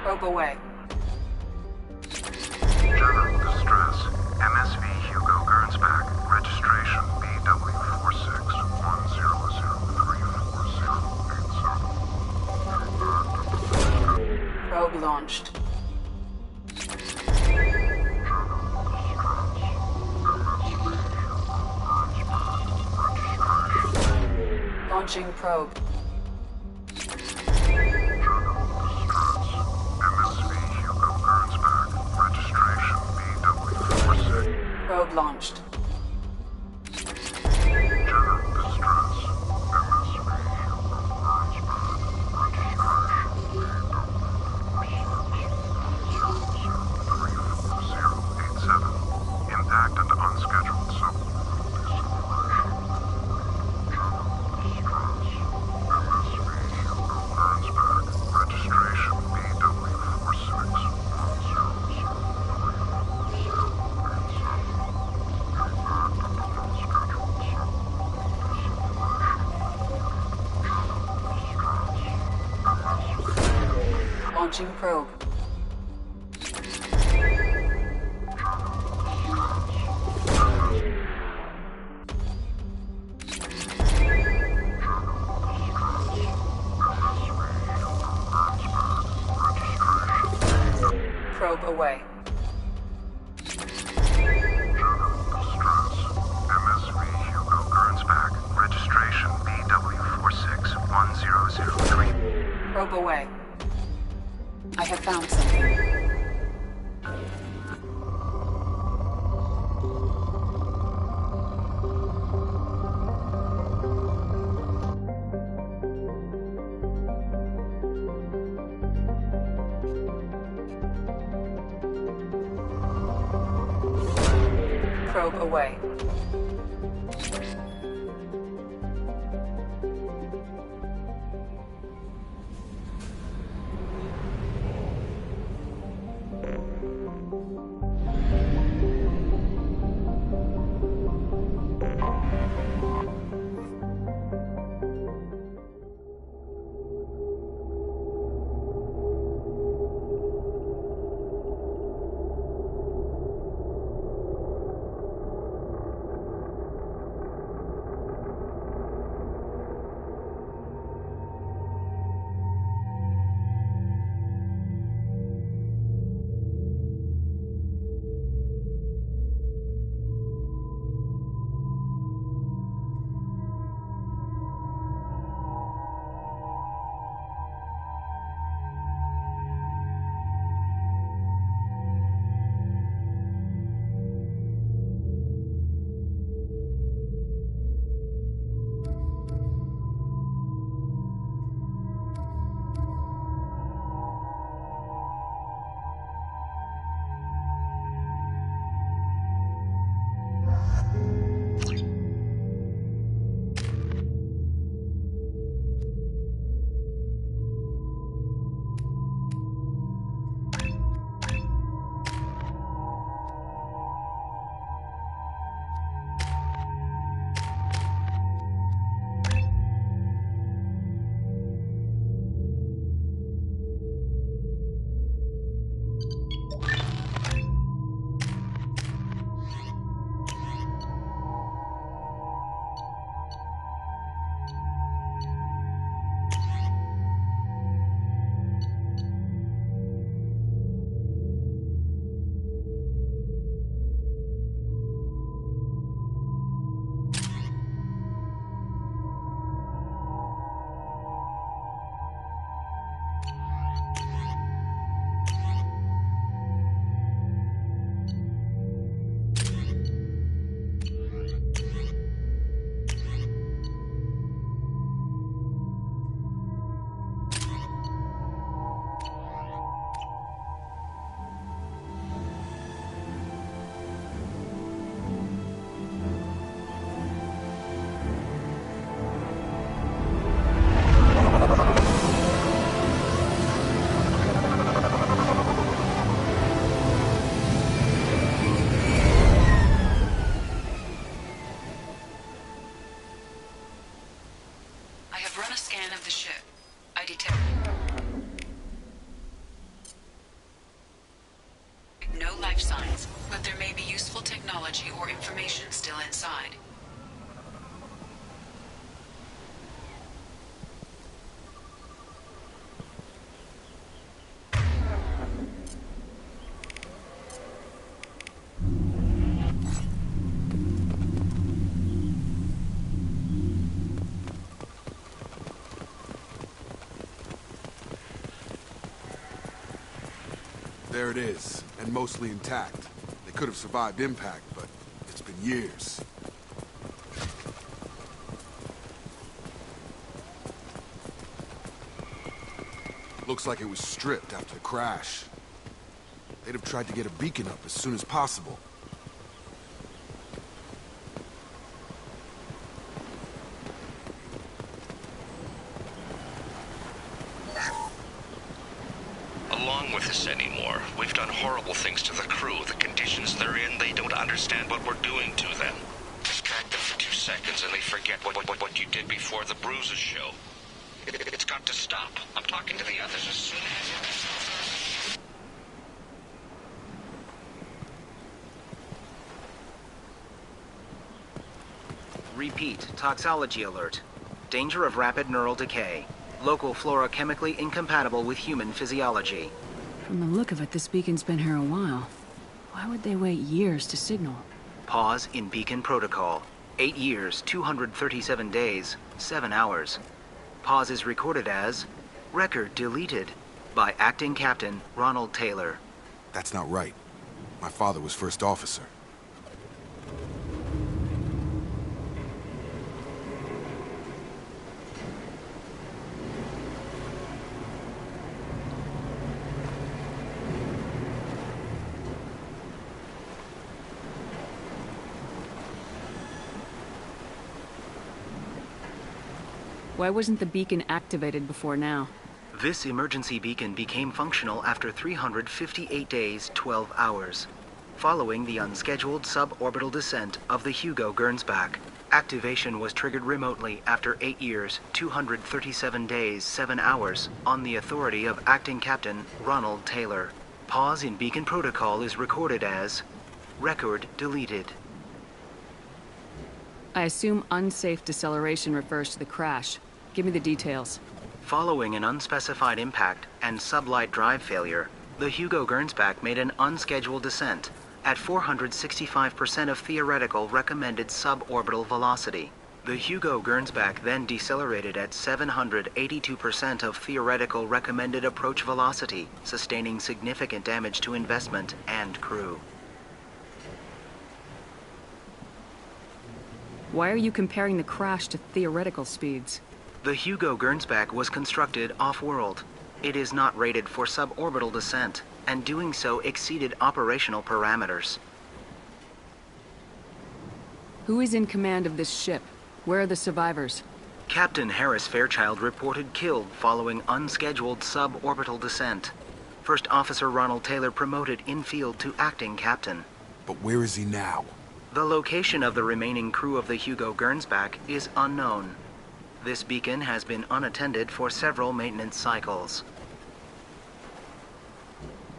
[SPEAKER 3] Probe away.
[SPEAKER 17] General distress. MSV Hugo Gernsback. Registration BW4610034087.
[SPEAKER 3] Probe launched. Launching probe. Probe launched.
[SPEAKER 17] Impact and unscheduled registration
[SPEAKER 3] Launching probe. Probe away.
[SPEAKER 17] MSV Hugo Gernsback. Registration BW461003.
[SPEAKER 3] Probe away. I have found something. Probe away. life signs, but there may be useful technology or information still inside.
[SPEAKER 5] There it is, and mostly intact. They could have survived impact, but it's been years. Looks like it was stripped after the crash. They'd have tried to get a beacon up as soon as possible.
[SPEAKER 18] Along with this anymore. We've done horrible things to the crew. The conditions they're in, they don't understand what we're doing to them. Distract them for 2 seconds and they forget what you did before the bruises show. It's got to stop. I'm talking to the others as soon as...
[SPEAKER 19] Repeat, toxology alert. Danger of rapid neural decay. Local flora chemically incompatible with human physiology.
[SPEAKER 1] From the look of it, this beacon's been here a while. Why would they wait years to signal?
[SPEAKER 19] Pause in beacon protocol. 8 years, 237 days, 7 hours. Pause is recorded as record deleted by Acting Captain Ronald Taylor.
[SPEAKER 5] That's not right. My father was first officer.
[SPEAKER 1] Why wasn't the beacon activated before now?
[SPEAKER 19] This emergency beacon became functional after 358 days, 12 hours. Following the unscheduled suborbital descent of the Hugo Gernsback, activation was triggered remotely after 8 years, 237 days, 7 hours on the authority of Acting Captain Ronald Taylor. Pause in beacon protocol is recorded as record deleted.
[SPEAKER 1] I assume unsafe deceleration refers to the crash. Give me the details.
[SPEAKER 19] Following an unspecified impact and sublight drive failure, the Hugo Gernsback made an unscheduled descent at 465% of theoretical recommended suborbital velocity. The Hugo Gernsback then decelerated at 782% of theoretical recommended approach velocity, sustaining significant damage to investment and crew.
[SPEAKER 1] Why are you comparing the crash to theoretical speeds?
[SPEAKER 19] The Hugo Gernsback was constructed off-world. It is not rated for suborbital descent, and doing so exceeded operational parameters.
[SPEAKER 1] Who is in command of this ship? Where are the survivors?
[SPEAKER 19] Captain Harris Fairchild reported killed following unscheduled suborbital descent. First Officer Ronald Taylor promoted in-field to acting captain.
[SPEAKER 5] But where is he now?
[SPEAKER 19] The location of the remaining crew of the Hugo Gernsback is unknown. This beacon has been unattended for several maintenance cycles.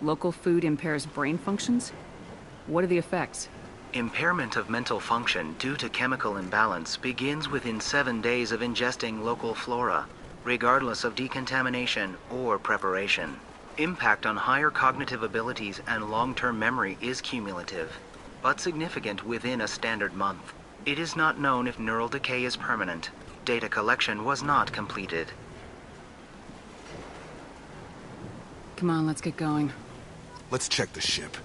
[SPEAKER 1] Local food impairs brain functions? What are the effects?
[SPEAKER 19] Impairment of mental function due to chemical imbalance begins within 7 days of ingesting local flora, regardless of decontamination or preparation. Impact on higher cognitive abilities and long-term memory is cumulative, but significant within a standard month. It is not known if neural decay is permanent. Data collection was not completed.
[SPEAKER 1] Come on, let's get going.
[SPEAKER 5] Let's check the ship.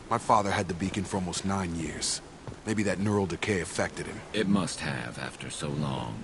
[SPEAKER 5] My father had the beacon for almost 9 years. Maybe that neural decay affected him.
[SPEAKER 7] It must have after so long.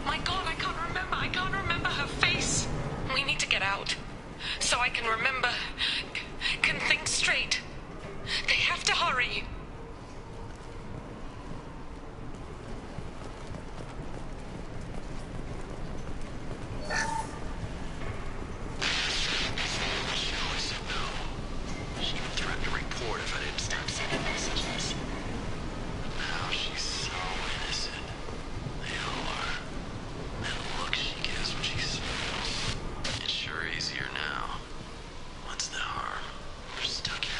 [SPEAKER 16] My God, I can't remember. I can't remember her face. We need to get out. So I can remember. Can think straight. They have to hurry.
[SPEAKER 18] She even threatened to report if I didn't stop sending messages. Now she's so innocent. They all are. That look she gives when she smiles. It's sure easier now. What's the harm? We're stuck here.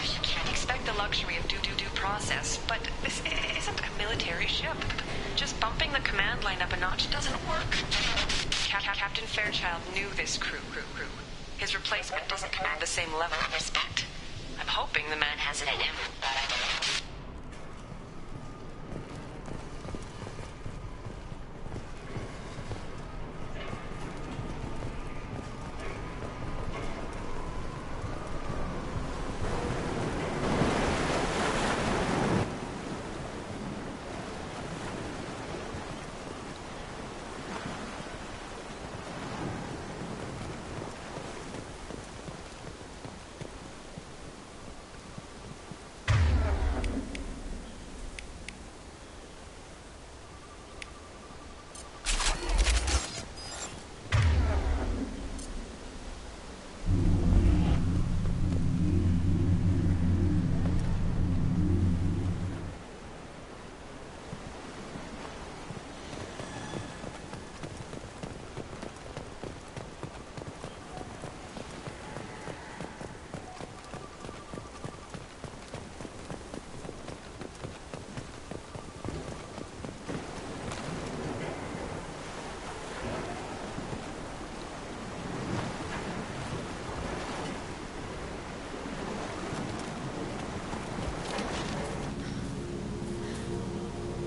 [SPEAKER 16] You can't expect the luxury of due process, but this isn't a military ship. Just bumping the command line up a notch doesn't work. Captain Fairchild knew this crew. His replacement doesn't command the same level of respect. I'm hoping the man has it in him.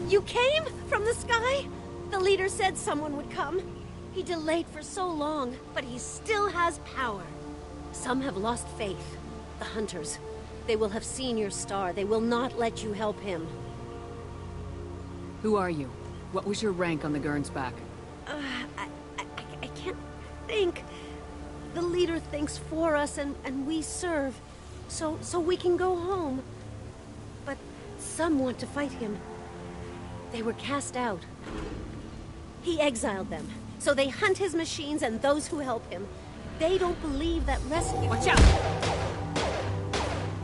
[SPEAKER 20] You came from the sky? The leader said someone would come. He delayed for so long, but he still has power. Some have lost faith. The hunters. They will have seen your star. They will not let you help him.
[SPEAKER 1] Who are you? What was your rank on the Gernsback?
[SPEAKER 20] I can't think. The leader thinks for us and we serve. So we can go home. But some want to fight him. They were cast out. He exiled them, so they hunt his machines and those who help him. They don't believe that rescue—
[SPEAKER 1] Watch out!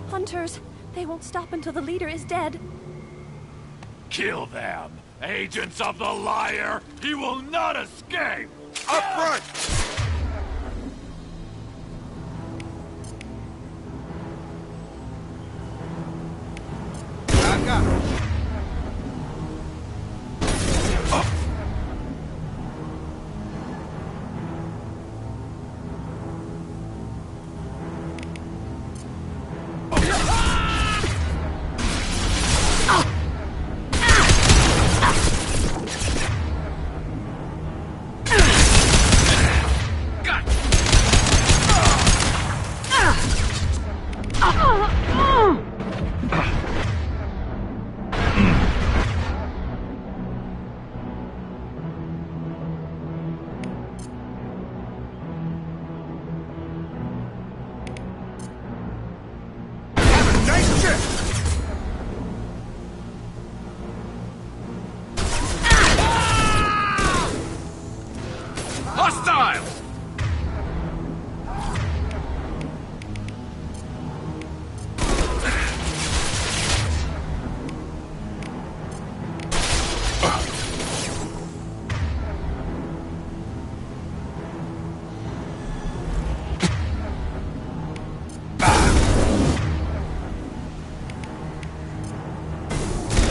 [SPEAKER 21] Hunters, they won't stop until the leader is dead.
[SPEAKER 22] Kill them! Agents of the liar! He will not escape!
[SPEAKER 5] Up front! Back up!
[SPEAKER 22] Hostiles!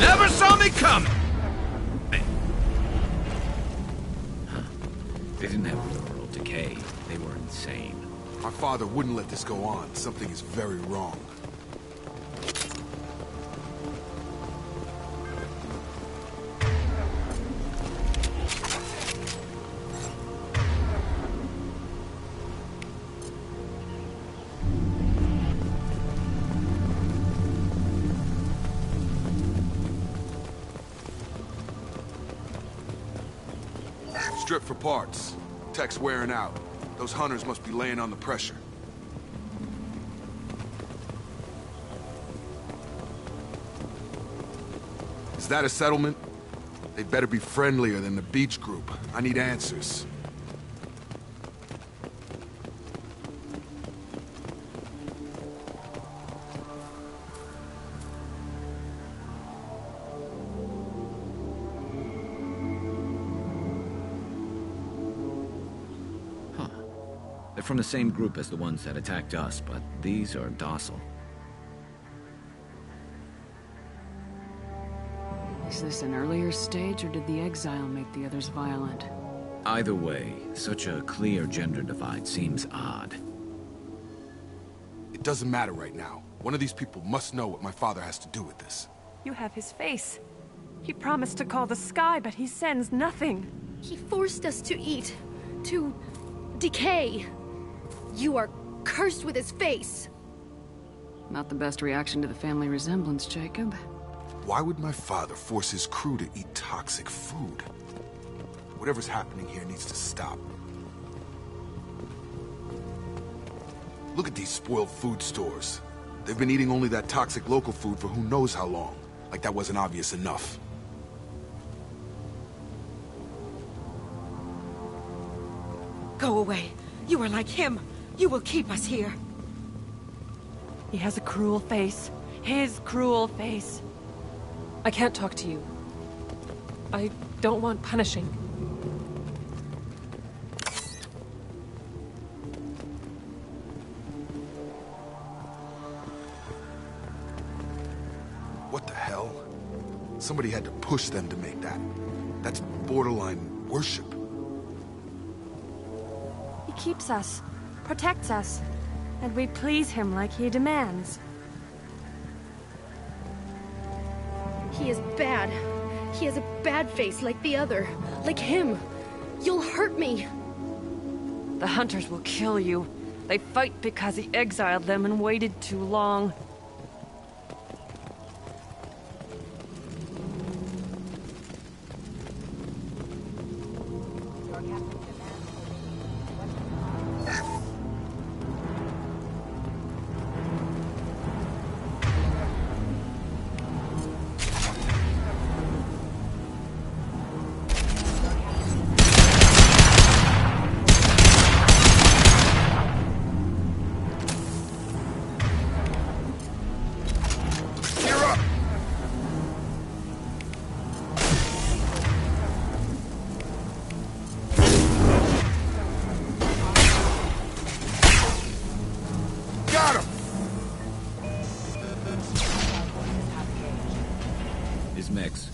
[SPEAKER 6] Never saw me coming!
[SPEAKER 7] They didn't have literal decay.
[SPEAKER 6] They were insane.
[SPEAKER 5] My father wouldn't let this go on. Something is very wrong. Strip for parts. Tech's wearing out. Those hunters must be laying on the pressure. Is that a settlement? They'd better be friendlier than the beach group. I need answers.
[SPEAKER 6] They're from the same group as the ones that attacked us, but these are docile.
[SPEAKER 1] Is this an earlier stage, or did the exile make the others violent?
[SPEAKER 6] Either way, such a clear gender divide seems odd.
[SPEAKER 5] It doesn't matter right now. One of these people must know what my father has to do with this.
[SPEAKER 21] You have his face. He promised to call the sky, but he sends nothing.
[SPEAKER 4] He forced us to eat, to decay. You are cursed with his face.
[SPEAKER 1] Not the best reaction to the family resemblance, Jacob.
[SPEAKER 5] Why would my father force his crew to eat toxic food? Whatever's happening here needs to stop. Look at these spoiled food stores. They've been eating only that toxic local food for who knows how long. Like that wasn't obvious enough.
[SPEAKER 8] Go away. You are like him. You will keep us here.
[SPEAKER 21] He has a cruel face. His cruel face.
[SPEAKER 23] I can't talk to you. I don't want punishing.
[SPEAKER 5] What the hell? Somebody had to push them to make that. That's borderline worship.
[SPEAKER 21] He keeps us, protects us, and we please him like he demands.
[SPEAKER 4] He is bad. He has a bad face like the other. Like him. You'll hurt me.
[SPEAKER 21] The hunters will kill you. They fight because he exiled them and waited too long.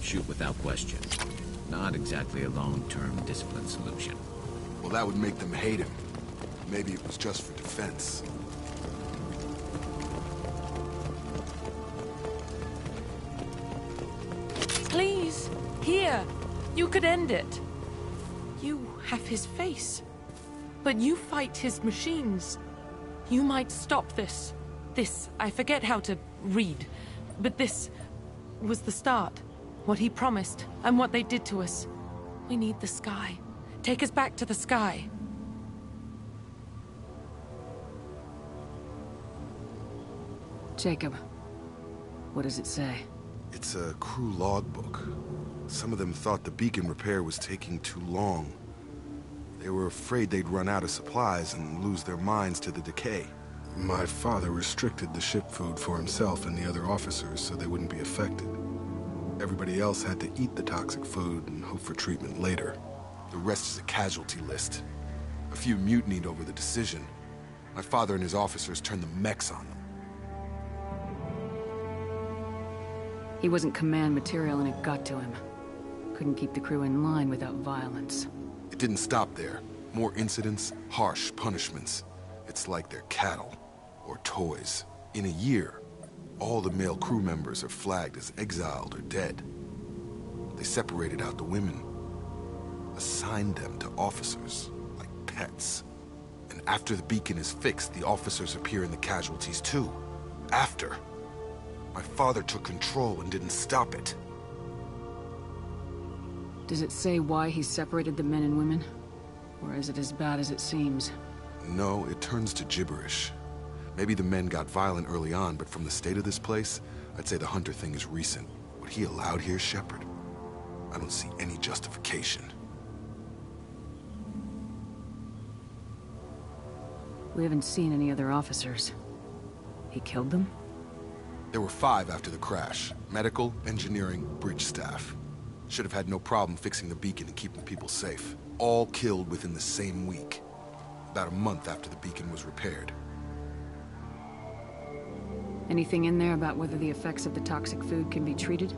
[SPEAKER 6] Shoot without question. Not exactly a long-term discipline solution.
[SPEAKER 5] Well, that would make them hate him. Maybe it was just for defense.
[SPEAKER 21] Please, here. You could end it. You have his face. But you fight his machines. You might stop this. This, I forget how to read. But this was the start. What he promised, and what they did to us. We need the sky. Take us back to the sky.
[SPEAKER 1] Jacob, what does it say?
[SPEAKER 5] It's a crew logbook. Some of them thought the beacon repair was taking too long. They were afraid they'd run out of supplies and lose their minds to the decay. My father restricted the ship food for himself and the other officers so they wouldn't be affected. Everybody else had to eat the toxic food and hope for treatment later. The rest is a casualty list. A few mutinied over the decision. My father and his officers turned the mechs on them.
[SPEAKER 1] He wasn't command material and it got to him. Couldn't keep the crew in line without violence.
[SPEAKER 5] It didn't stop there. More incidents, harsh punishments. It's like they're cattle or toys. In a year, all the male crew members are flagged as exiled or dead. They separated out the women, assigned them to officers like pets. And after the beacon is fixed, the officers appear in the casualties too. After. My father took control and didn't stop it.
[SPEAKER 1] Does it say why he separated the men and women? Or is it as bad as it seems?
[SPEAKER 5] No, it turns to gibberish. Maybe the men got violent early on, but from the state of this place, I'd say the Hunter thing is recent. What he allowed here, Shepard, I don't see any justification.
[SPEAKER 1] We haven't seen any other officers. He killed them?
[SPEAKER 5] There were 5 after the crash. Medical, engineering, bridge staff. Should have had no problem fixing the beacon and keeping people safe. All killed within the same week. About a month after the beacon was repaired.
[SPEAKER 1] Anything in there about whether the effects of the toxic food can be treated?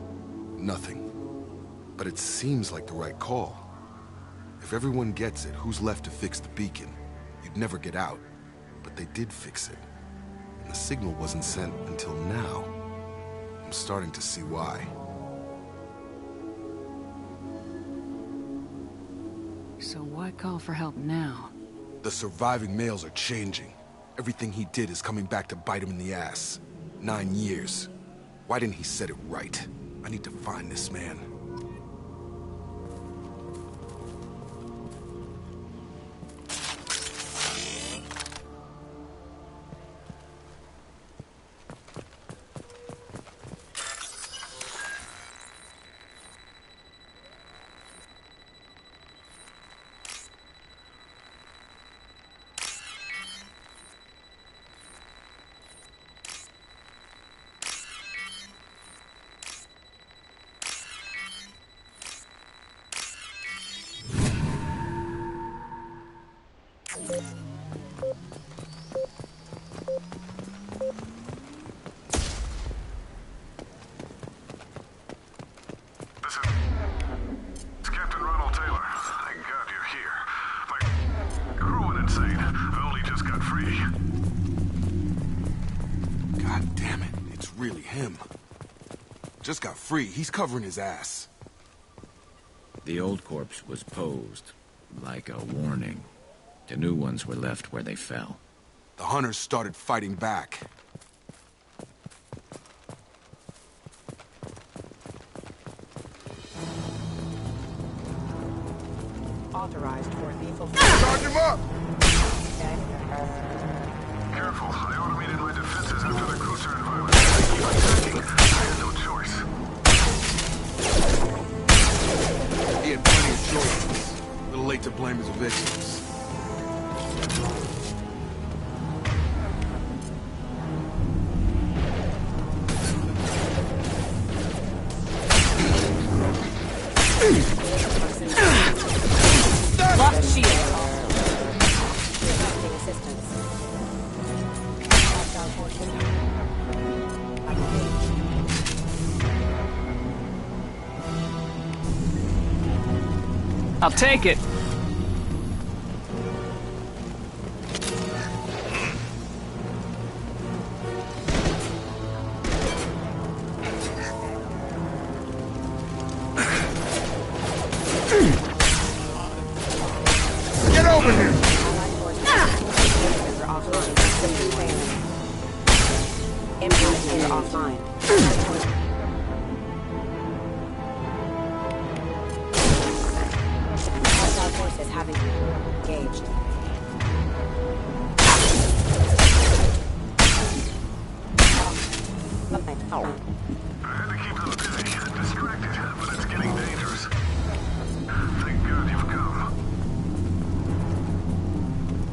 [SPEAKER 5] Nothing. But it seems like the right call. If everyone gets it, who's left to fix the beacon? You'd never get out. But they did fix it. And the signal wasn't sent until now. I'm starting to see why.
[SPEAKER 1] So why call for help now?
[SPEAKER 5] The surviving males are changing. Everything he did is coming back to bite him in the ass. 9 years. Why didn't he set it right? I need to find this man. Just got free. He's covering his ass.
[SPEAKER 7] The old corpse was posed like a warning. The new ones were left where they fell.
[SPEAKER 5] The hunters started fighting back.
[SPEAKER 9] Authorized for lethal...
[SPEAKER 5] Charge him up!
[SPEAKER 14] Careful. I automated my defenses after the cruiser environment. Keep attacking. I had no choice.
[SPEAKER 5] He had plenty of choices. A little late to blame his victims.
[SPEAKER 9] Lock shield.
[SPEAKER 10] I'll take it.
[SPEAKER 5] Get over here!
[SPEAKER 9] Impact offline. Forces having engaged.
[SPEAKER 14] I had to keep them busy, distracted, but it's getting dangerous. Thank God you've come.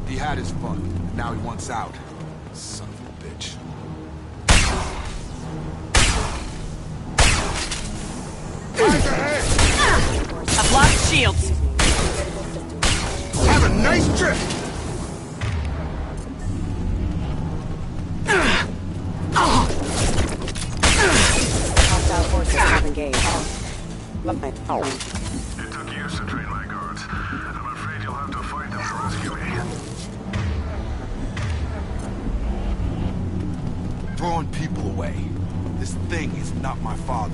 [SPEAKER 5] He had his fun. Now he wants out. Son of a bitch.
[SPEAKER 10] I've blocked shields.
[SPEAKER 5] Have a nice trip!
[SPEAKER 9] Hostile forces have engaged.
[SPEAKER 14] It took years to train my guards. I'm afraid you'll have to fight them
[SPEAKER 5] drawing people away. This thing is not my father.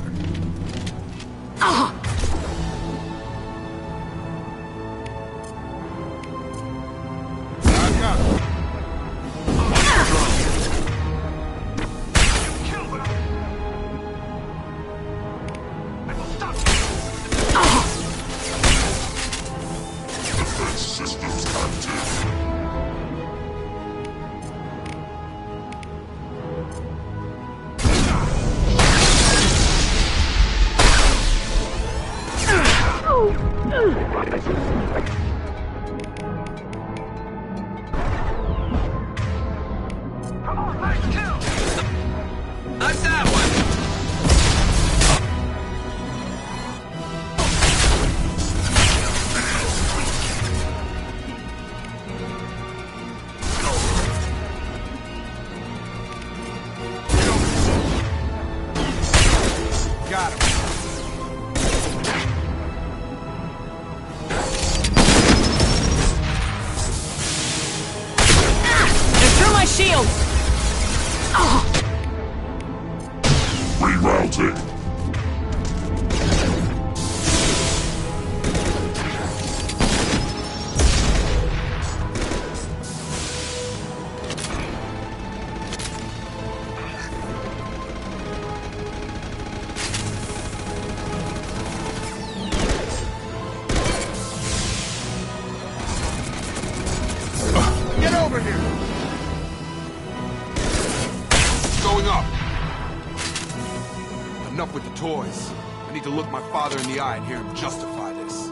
[SPEAKER 5] Enough with the toys. I need to look my father in the eye and hear him justify this.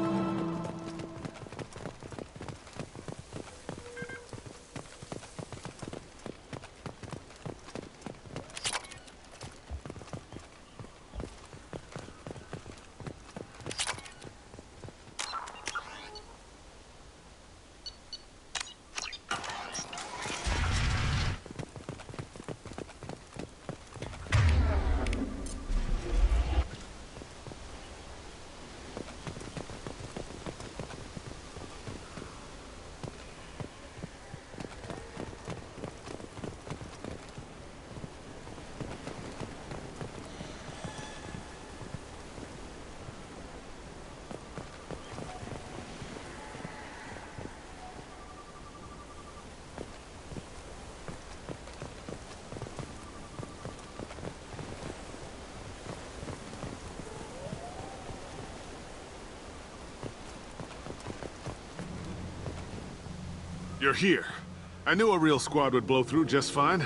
[SPEAKER 2] You're here. I knew a real squad would blow through just fine.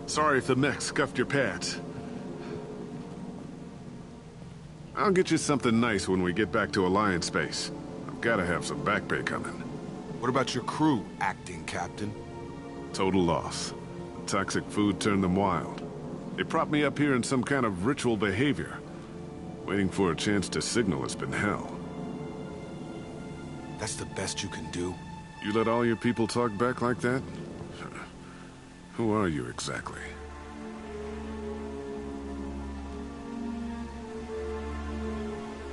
[SPEAKER 2] Sorry if the mech scuffed your pads. I'll get you something nice when we get back to Alliance space. I've gotta have some back pay coming.
[SPEAKER 5] What about your crew, acting captain?
[SPEAKER 2] Total loss. The toxic food turned them wild. They propped me up here in some kind of ritual behavior. Waiting for a chance to signal has been hell.
[SPEAKER 5] That's the best you can do?
[SPEAKER 2] You let all your people talk back like that? Who are you exactly?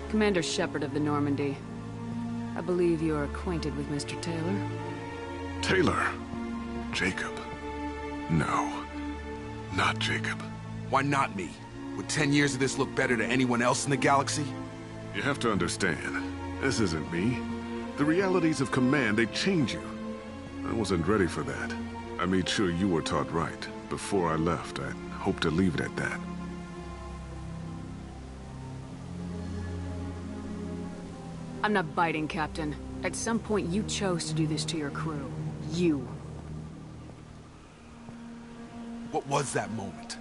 [SPEAKER 1] Commander Shepard of the Normandy. I believe you are acquainted with Mr. Taylor.
[SPEAKER 2] Taylor? Jacob? No. Not Jacob.
[SPEAKER 5] Why not me? Would 10 years of this look better to anyone else in the galaxy?
[SPEAKER 2] You have to understand, this isn't me. The realities of command, they change you. I wasn't ready for that. I made sure you were taught right. Before I left, I hoped to leave it at that.
[SPEAKER 1] I'm not biting, Captain. At some point, you chose to do this to your crew. You.
[SPEAKER 5] What was that moment?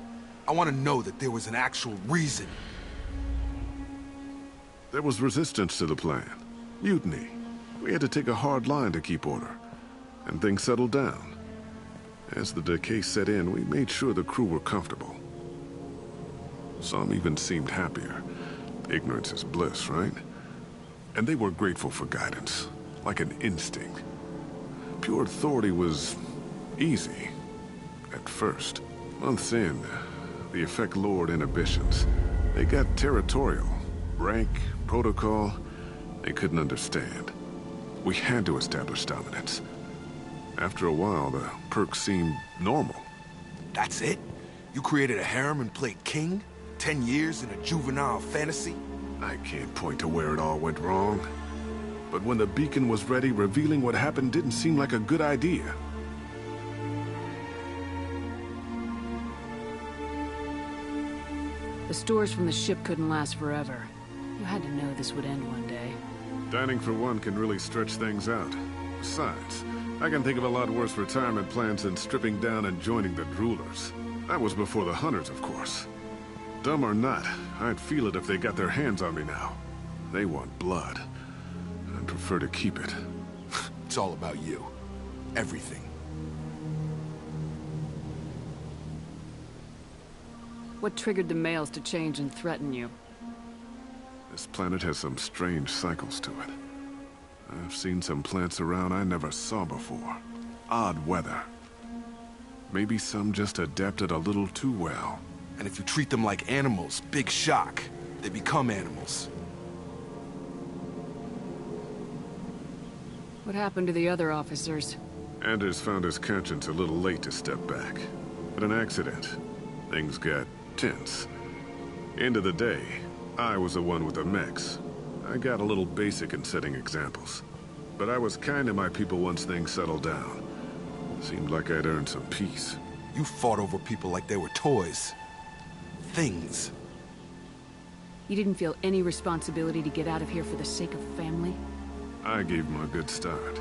[SPEAKER 5] I want to know that there was an actual reason.
[SPEAKER 2] There was resistance to the plan. Mutiny. We had to take a hard line to keep order. And things settled down. As the decay set in, we made sure the crew were comfortable. Some even seemed happier. Ignorance is bliss, right? And they were grateful for guidance, like an instinct. Pure authority was easy, at first. Months in, the effect lowered inhibitions. They got territorial. Rank, protocol, they couldn't understand. We had to establish dominance. After a while, the perks seemed normal.
[SPEAKER 5] That's it?
[SPEAKER 11] You created a harem and played king? 10 years in a juvenile fantasy?
[SPEAKER 2] I can't point to where it all went wrong. But when the beacon was ready, revealing what happened didn't seem like a good idea.
[SPEAKER 1] The stores from the ship couldn't last forever. You had to know this would end one day.
[SPEAKER 2] Dining for one can really stretch things out. Besides, I can think of a lot worse retirement plans than stripping down and joining the Droolers. That was before the Hunters, of course. Dumb or not, I'd feel it if they got their hands on me now. They want blood. I'd prefer to keep it.
[SPEAKER 11] It's all about you. Everything.
[SPEAKER 1] What triggered the males to change and threaten you?
[SPEAKER 2] This planet has some strange cycles to it. I've seen some plants around I never saw before. Odd weather. Maybe some just adapted a little too well.
[SPEAKER 11] And if you treat them like animals, big shock. They become animals.
[SPEAKER 1] What happened to the other officers?
[SPEAKER 2] Anders found his conscience a little late to step back. But an accident. Things got tense. End of the day, I was the one with the mechs. I got a little basic in setting examples. But I was kind to my people once things settled down. Seemed like I'd earned some peace.
[SPEAKER 11] You fought over people like they were toys. Things.
[SPEAKER 1] You didn't feel any responsibility to get out of here for the sake of family?
[SPEAKER 2] I gave him a good start.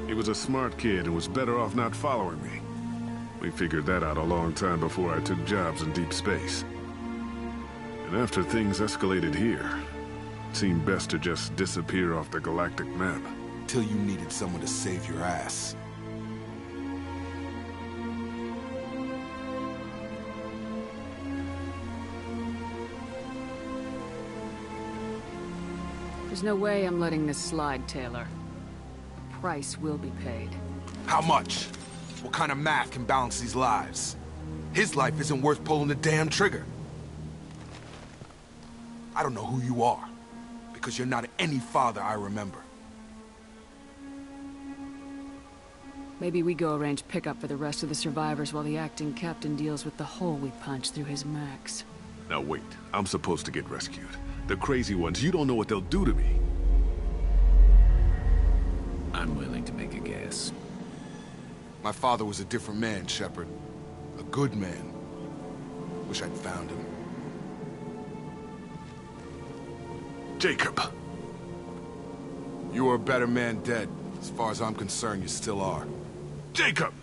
[SPEAKER 2] He was a smart kid and was better off not following me. We figured that out a long time before I took jobs in deep space. And after things escalated here, it seemed best to just disappear off the galactic map.
[SPEAKER 11] Till you needed someone to save your ass.
[SPEAKER 1] There's no way I'm letting this slide, Taylor. A price will be paid.
[SPEAKER 11] How much? What kind of math can balance these lives? His life isn't worth pulling the damn trigger. I don't know who you are, because you're not any father I remember.
[SPEAKER 1] Maybe we go arrange pickup for the rest of the survivors while the acting captain deals with the hole we punched through his max.
[SPEAKER 2] Now wait, I'm supposed to get rescued. The crazy ones, you don't know what they'll do to me.
[SPEAKER 7] I'm willing to make a guess.
[SPEAKER 11] My father was a different man, Shepard. A good man. Wish I'd found him.
[SPEAKER 2] Jacob!
[SPEAKER 11] You were a better man dead. As far as I'm concerned, you still are.
[SPEAKER 2] Jacob!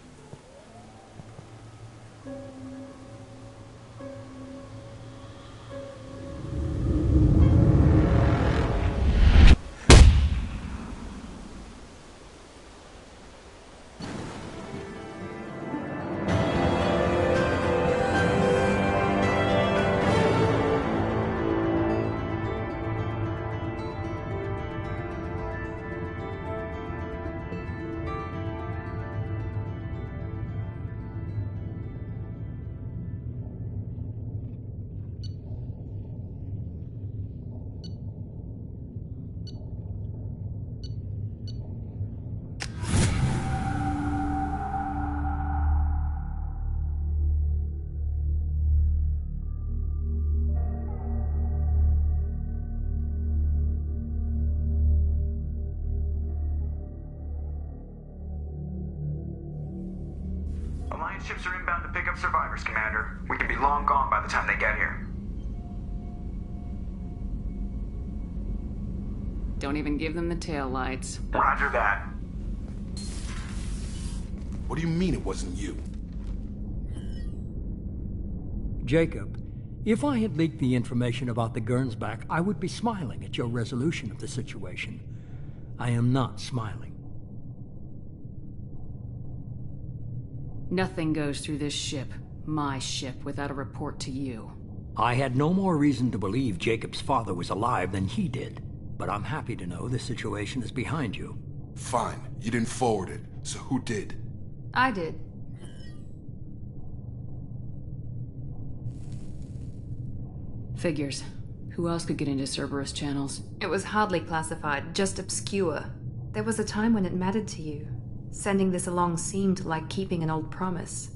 [SPEAKER 13] Alliance ships are inbound to pick up survivors, Commander. We can be long gone by the time they get here.
[SPEAKER 1] Don't even give them the tail lights.
[SPEAKER 13] Roger that.
[SPEAKER 11] What do you mean it wasn't you?
[SPEAKER 15] Jacob, if I had leaked the information about the Gernsback, I would be smiling at your resolution of the situation. I am not smiling.
[SPEAKER 1] Nothing goes through this ship, my ship, without a report to you.
[SPEAKER 15] I had no more reason to believe Jacob's father was alive than he did, but I'm happy to know the situation is behind you.
[SPEAKER 11] Fine. You didn't forward it, so who did?
[SPEAKER 16] I did.
[SPEAKER 1] Figures. Who else could get into Cerberus channels?
[SPEAKER 16] It was hardly classified, just obscure. There was a time when it mattered to you. Sending this along seemed like keeping an old promise.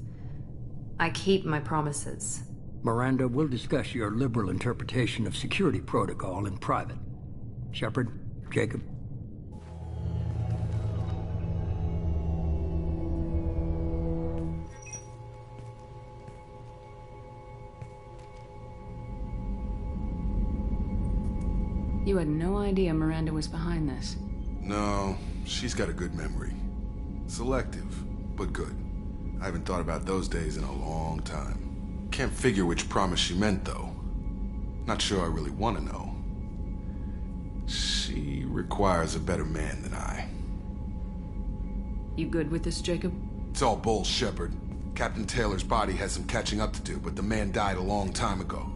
[SPEAKER 16] I keep my promises.
[SPEAKER 15] Miranda, we'll discuss your liberal interpretation of security protocol in private. Shepard, Jacob.
[SPEAKER 1] You had no idea Miranda was behind this.
[SPEAKER 5] No, she's got a good memory. Selective, but good. I haven't thought about those days in a long time. Can't figure which promise she meant, though. Not sure I really want to know. She requires a better man than I.
[SPEAKER 1] You good with this, Jacob?
[SPEAKER 5] It's all bull, Shepard. Captain Taylor's body has some catching up to do, but the man died a long time ago.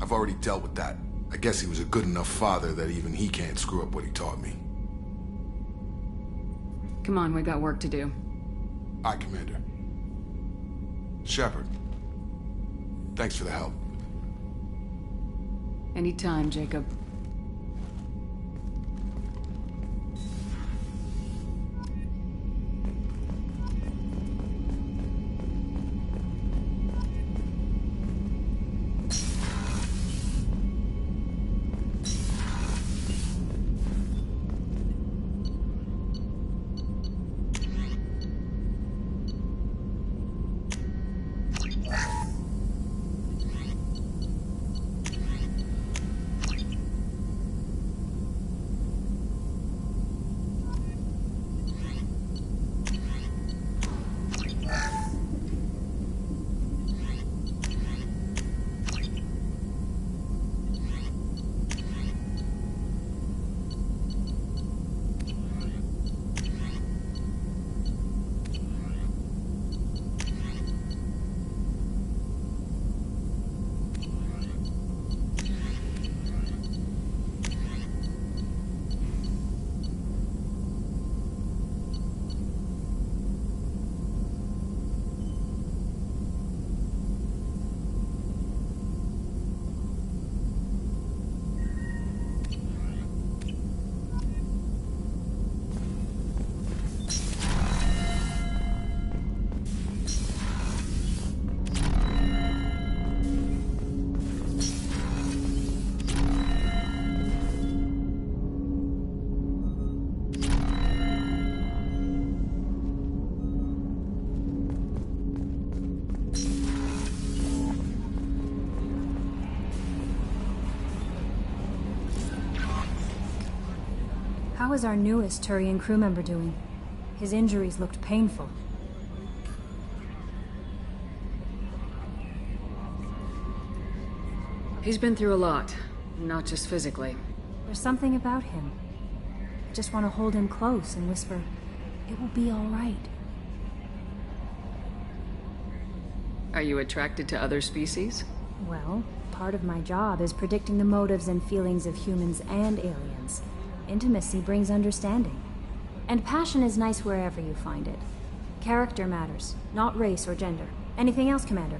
[SPEAKER 5] I've already dealt with that. I guess he was a good enough father that even he can't screw up what he taught me.
[SPEAKER 1] Come on, we got work to do.
[SPEAKER 5] Aye, Commander. Shepard, thanks for the help.
[SPEAKER 1] Anytime, Jacob.
[SPEAKER 3] How is our newest Turian crew member doing? His injuries looked painful.
[SPEAKER 1] He's been through a lot, not just physically.
[SPEAKER 3] There's something about him. I just want to hold him close and whisper, "It will be all right."
[SPEAKER 1] Are you attracted to other species?
[SPEAKER 3] Well, part of my job is predicting the motives and feelings of humans and aliens. Intimacy brings understanding. And passion is nice wherever you find it. Character matters, not race or gender. Anything else, Commander?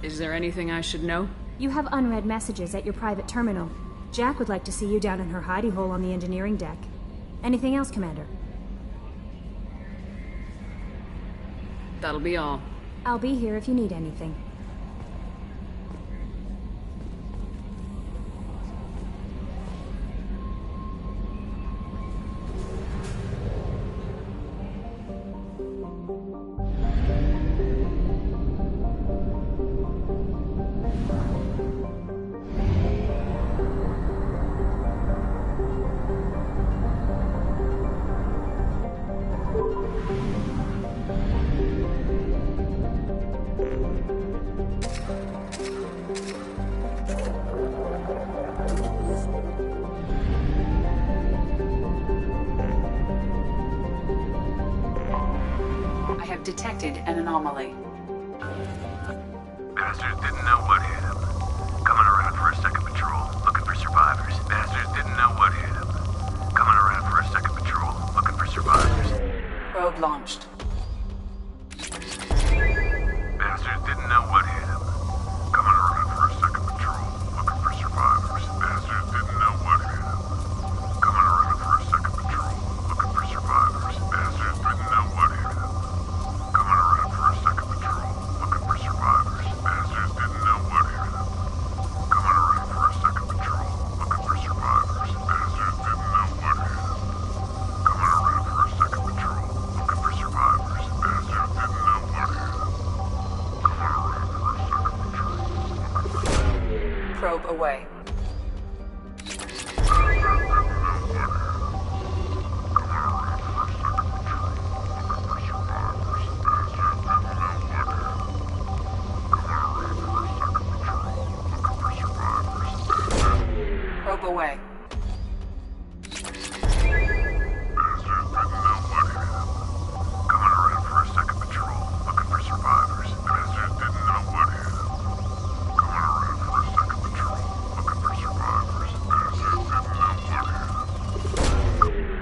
[SPEAKER 1] Is there anything I should know?
[SPEAKER 3] You have unread messages at your private terminal. Jack would like to see you down in her hidey hole on the engineering deck. Anything else, Commander?
[SPEAKER 1] That'll be all.
[SPEAKER 3] I'll be here if you need anything.
[SPEAKER 1] Detected an anomaly.
[SPEAKER 13] Bastards didn't know what hit him. Coming around for a second patrol, looking for survivors. Bastards didn't know what hit him. Coming around for a second patrol, looking for survivors.
[SPEAKER 1] Probe launched.
[SPEAKER 13] Bastards didn't know what hit him. Coming around for a second patrol, looking for survivors. Bastards didn't know what hit him. Coming around for a second patrol, looking for survivors. Bastards didn't know what hit him. Coming around for a
[SPEAKER 9] Probe away. Probe away.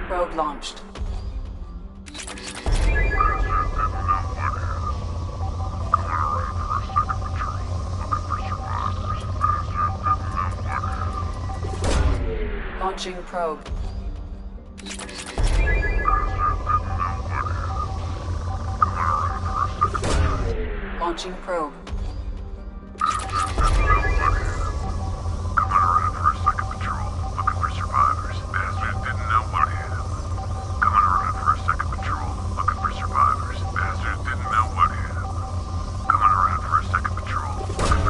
[SPEAKER 9] Probe launched. Launching probe. Launching probe. Launching probe.
[SPEAKER 13] Bastards didn't know what hit him. Coming around for a second patrol, looking for survivors. Bastards didn't know what hit him. Coming around for a second patrol, looking for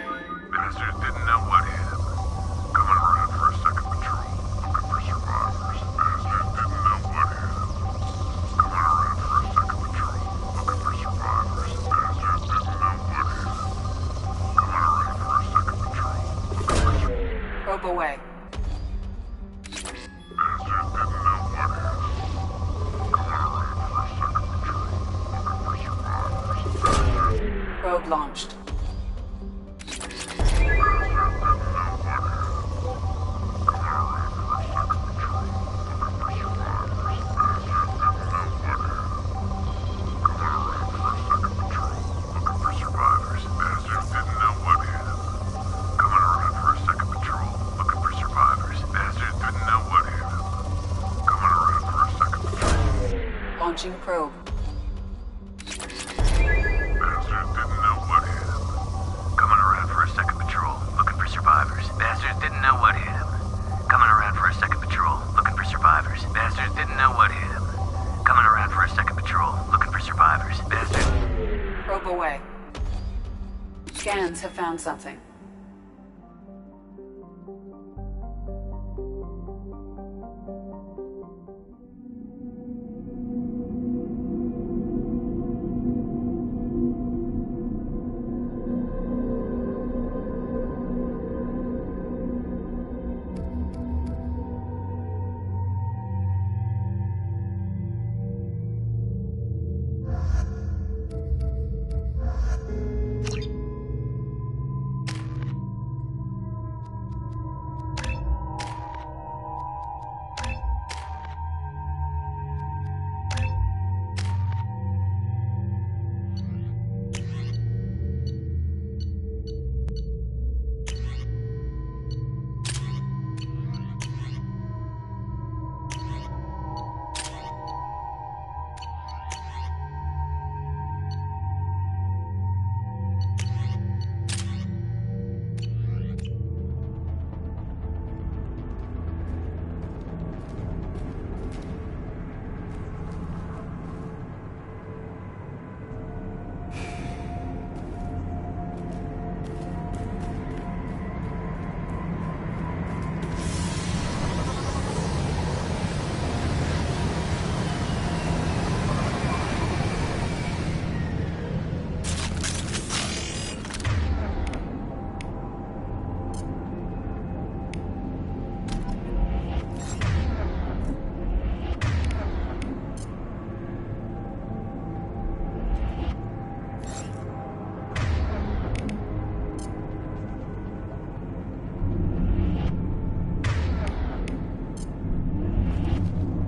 [SPEAKER 13] survivors. Bastards didn't know what hit him. Coming around for a second patrol, looking for survivors.
[SPEAKER 9] Probe away.
[SPEAKER 13] Bastards didn't know what hit him. Coming around for a second patrol, looking for survivors.
[SPEAKER 9] Probe launched. Launching probe.
[SPEAKER 13] Bastards didn't know what hit him. Coming around for a second patrol, looking for survivors. Bastards didn't know what hit him. Coming around for a second patrol, looking for survivors. Bastards didn't know what hit him. Coming around for a second patrol, looking for survivors. Bastards.
[SPEAKER 9] Probe away. Scans have found something.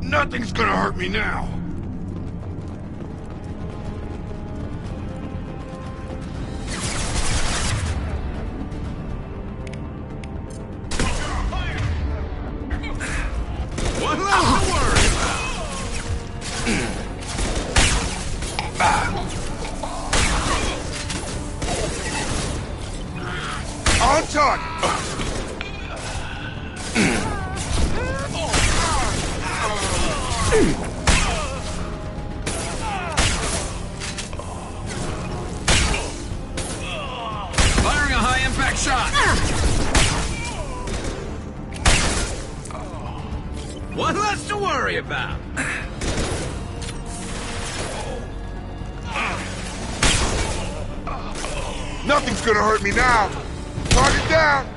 [SPEAKER 11] Nothing's gonna hurt me now!
[SPEAKER 13] What left to worry about?
[SPEAKER 11] On target!
[SPEAKER 6] worry about.
[SPEAKER 11] Nothing's gonna hurt me now. Target down.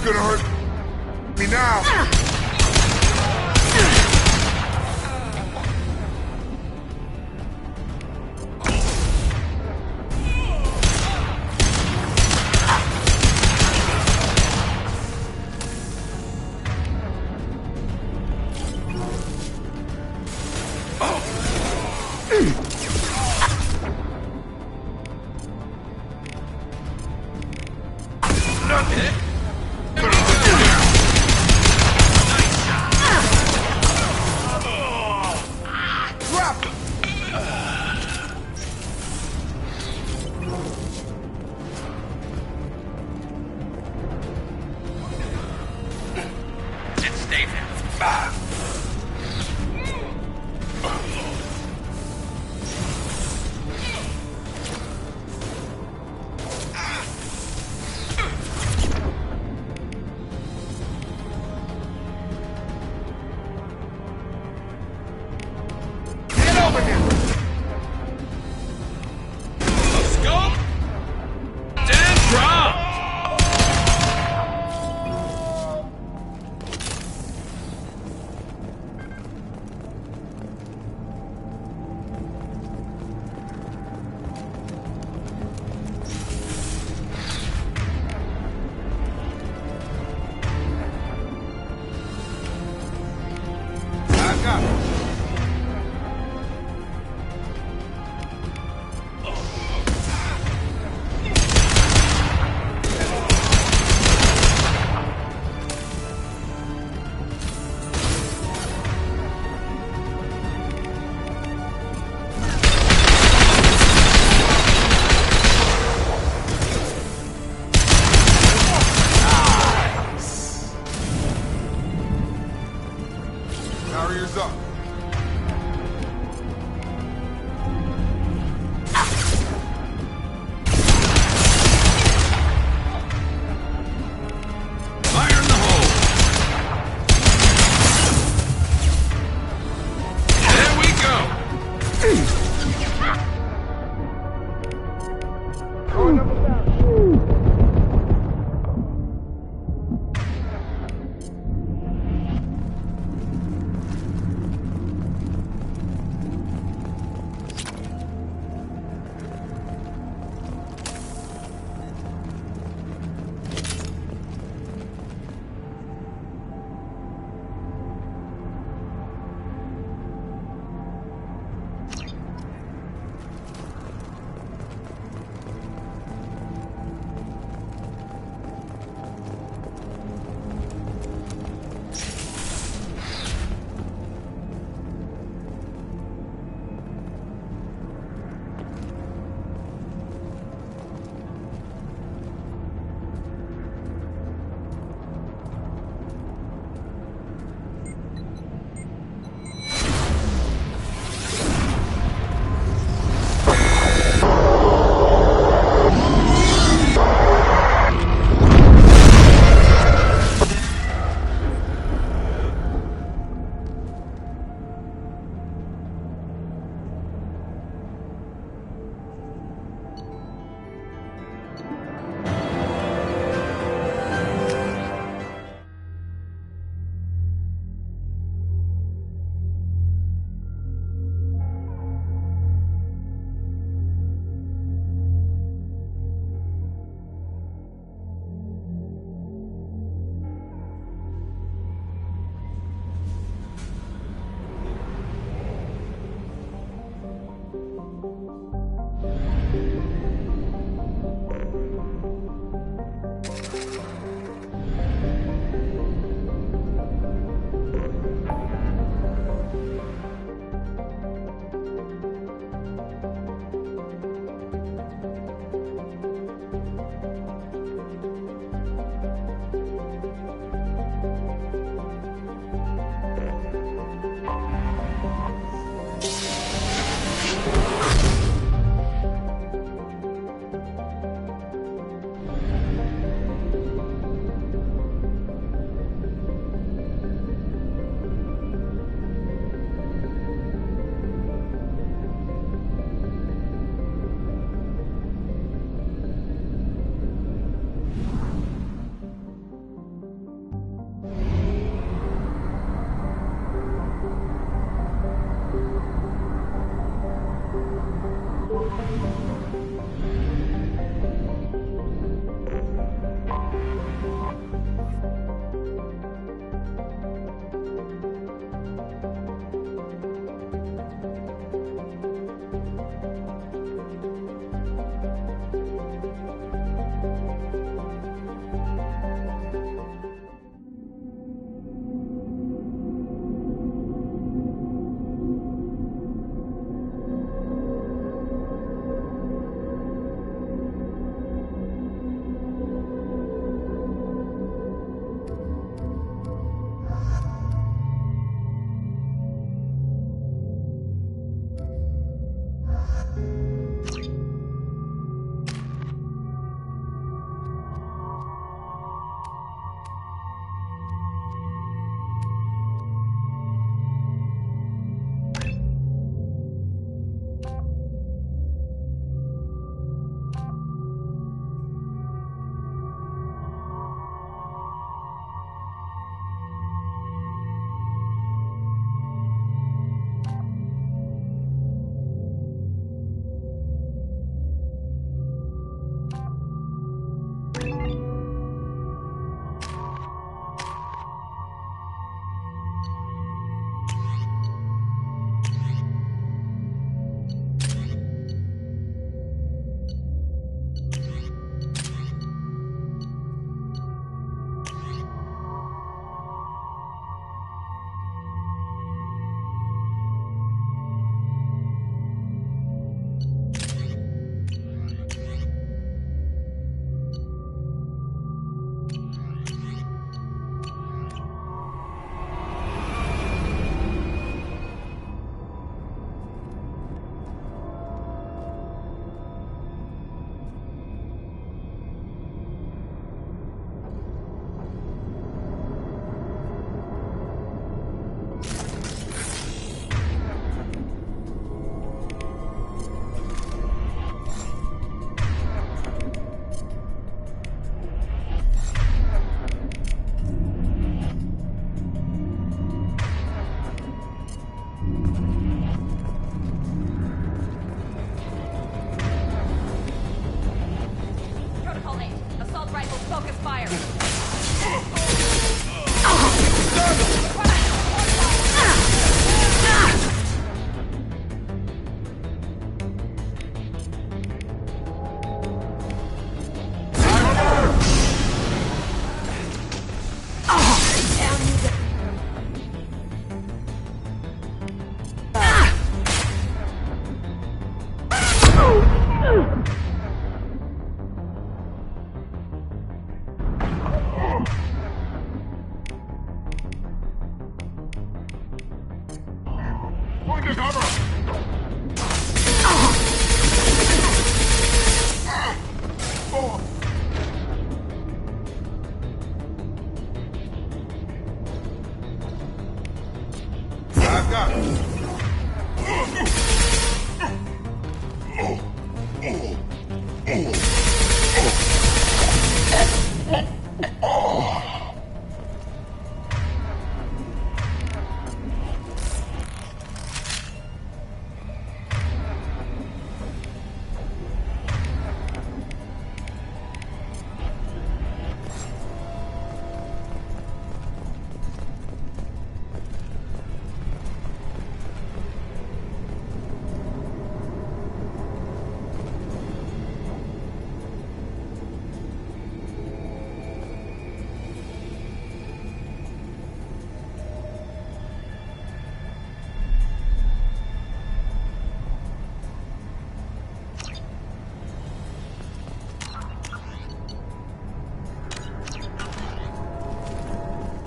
[SPEAKER 11] Gonna hurt me now. Barriers up.
[SPEAKER 6] Fire in the hole. There we go.
[SPEAKER 13] Going to cover!
[SPEAKER 11] I've got it.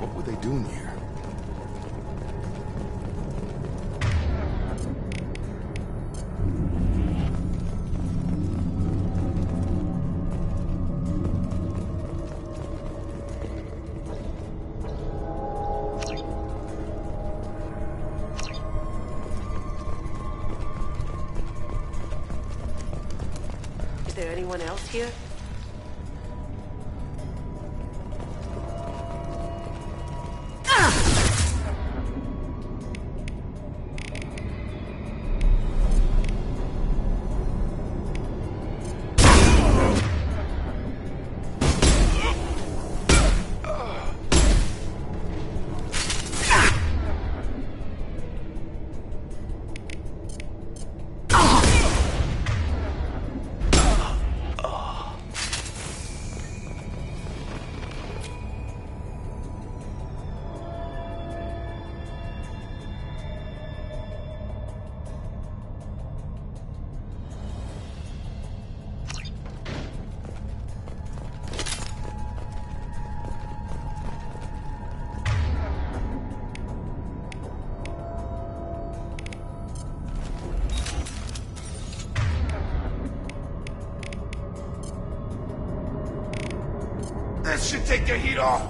[SPEAKER 11] What were they doing here?
[SPEAKER 8] Is there anyone else here?
[SPEAKER 11] That should take the heat off.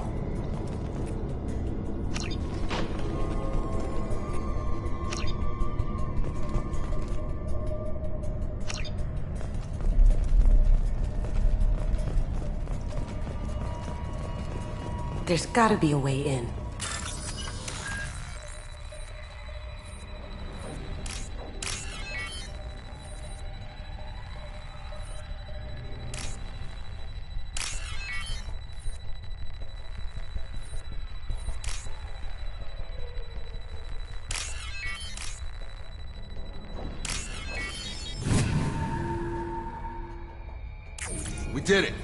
[SPEAKER 8] There's gotta be a way in.
[SPEAKER 11] We did it.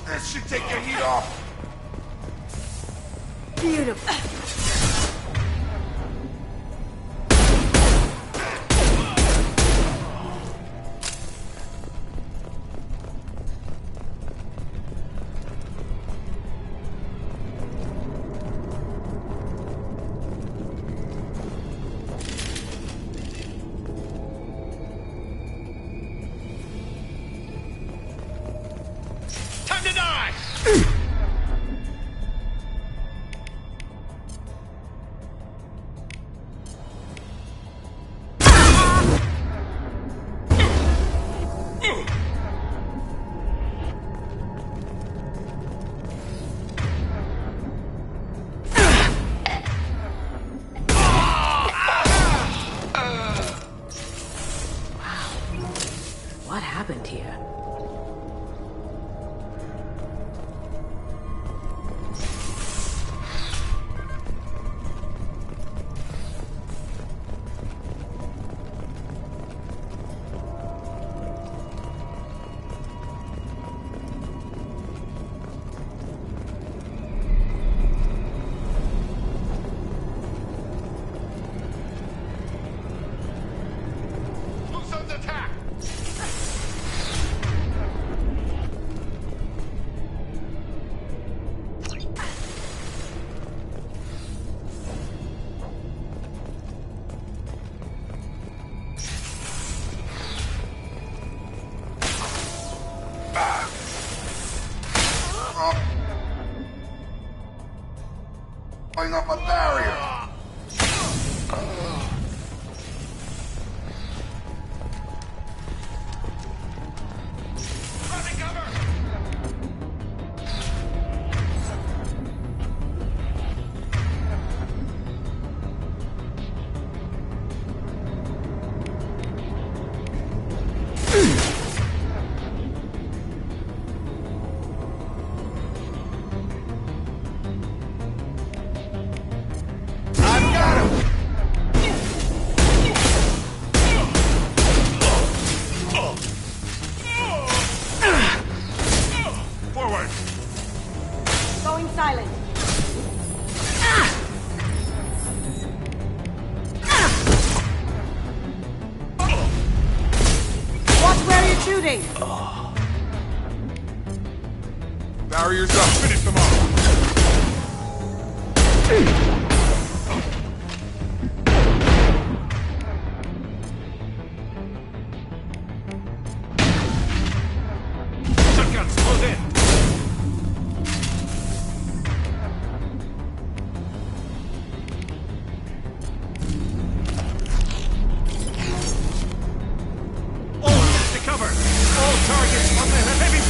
[SPEAKER 11] That should take the heat off.
[SPEAKER 8] Beautiful.
[SPEAKER 11] Time to die! Bring up a barrier!
[SPEAKER 13] Barriers up. Finish them off. Shotguns, close in. All units to cover. All targets on the heavy...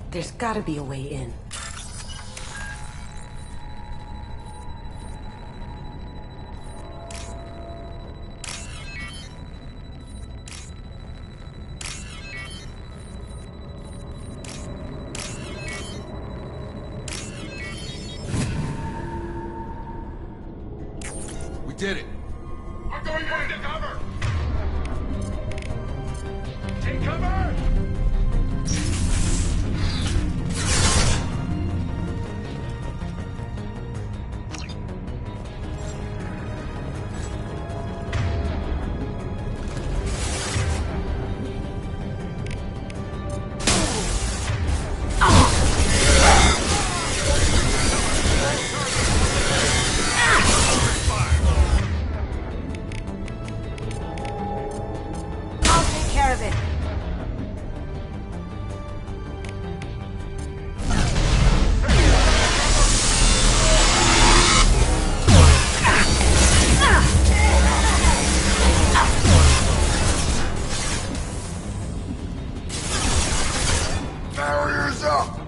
[SPEAKER 8] There's gotta be a way in.
[SPEAKER 11] We did it.
[SPEAKER 13] I'm going into cover! Take cover!
[SPEAKER 11] Barriers up!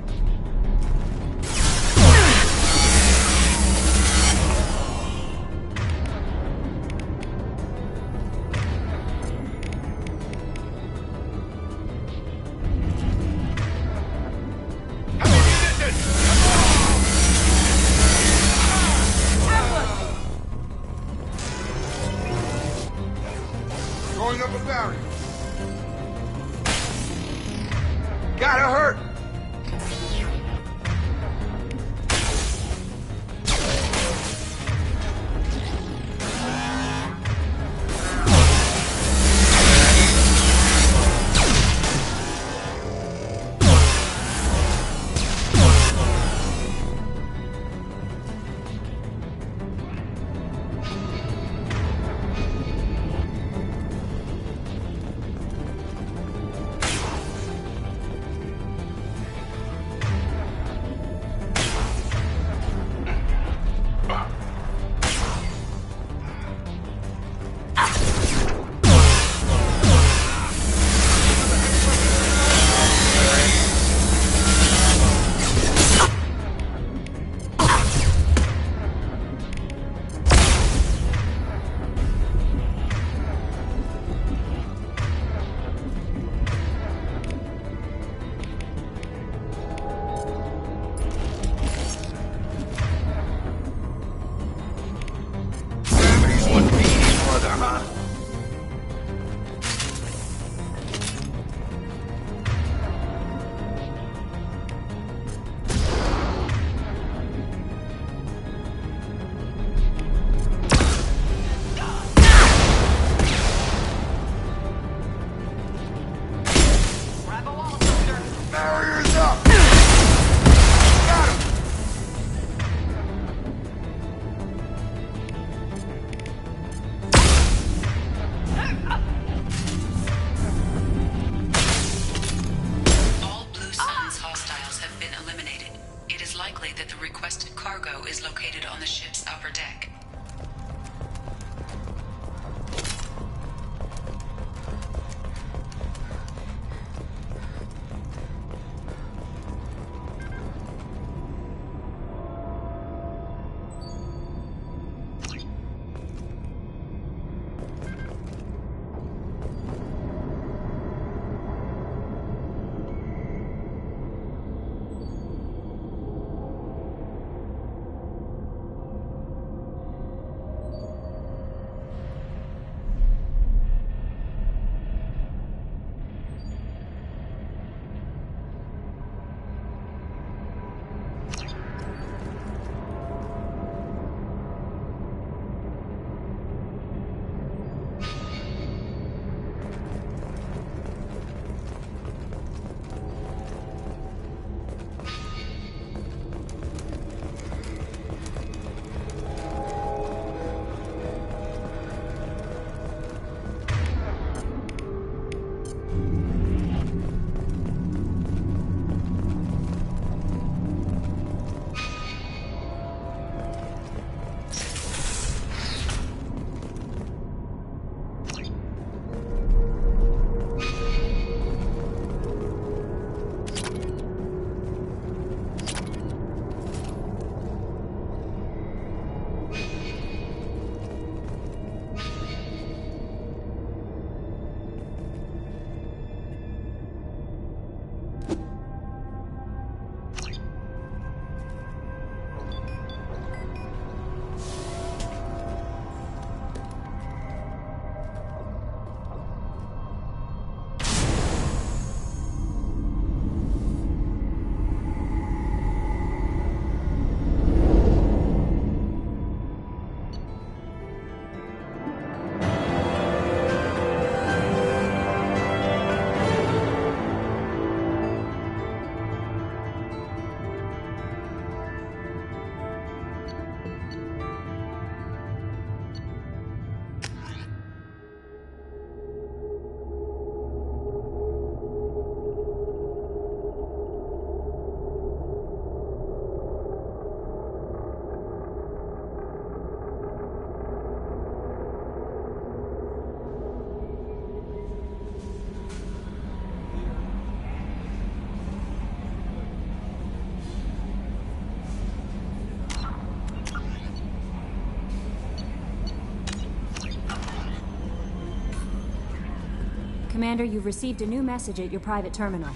[SPEAKER 9] tally that the requested cargo is located on the ship's upper deck.
[SPEAKER 3] Commander, you've received a new message at your private terminal.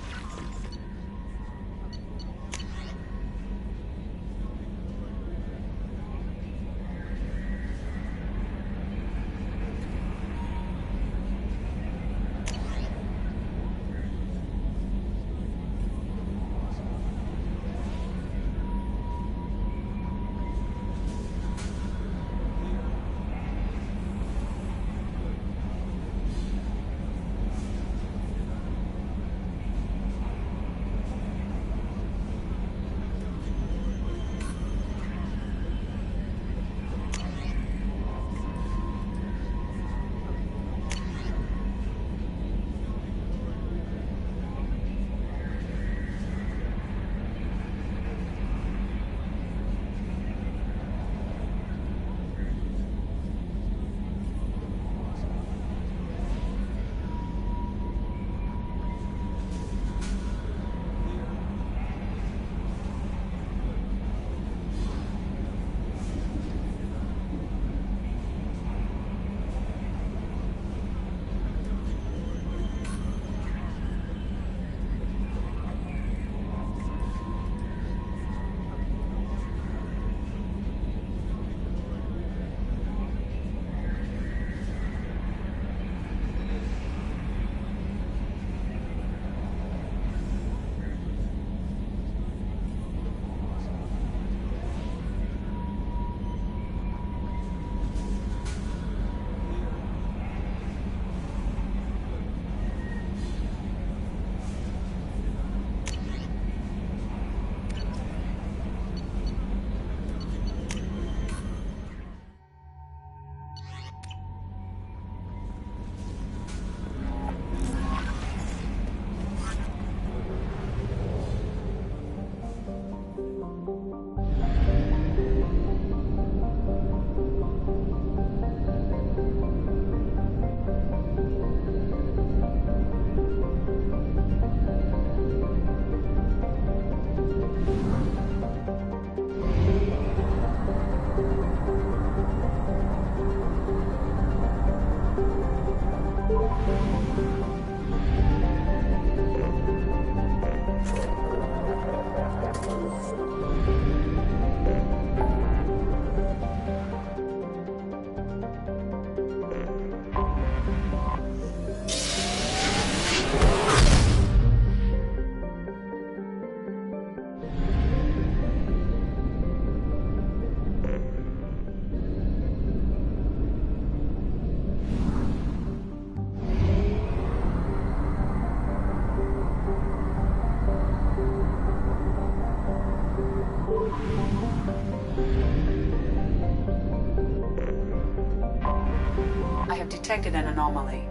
[SPEAKER 9] detected an anomaly.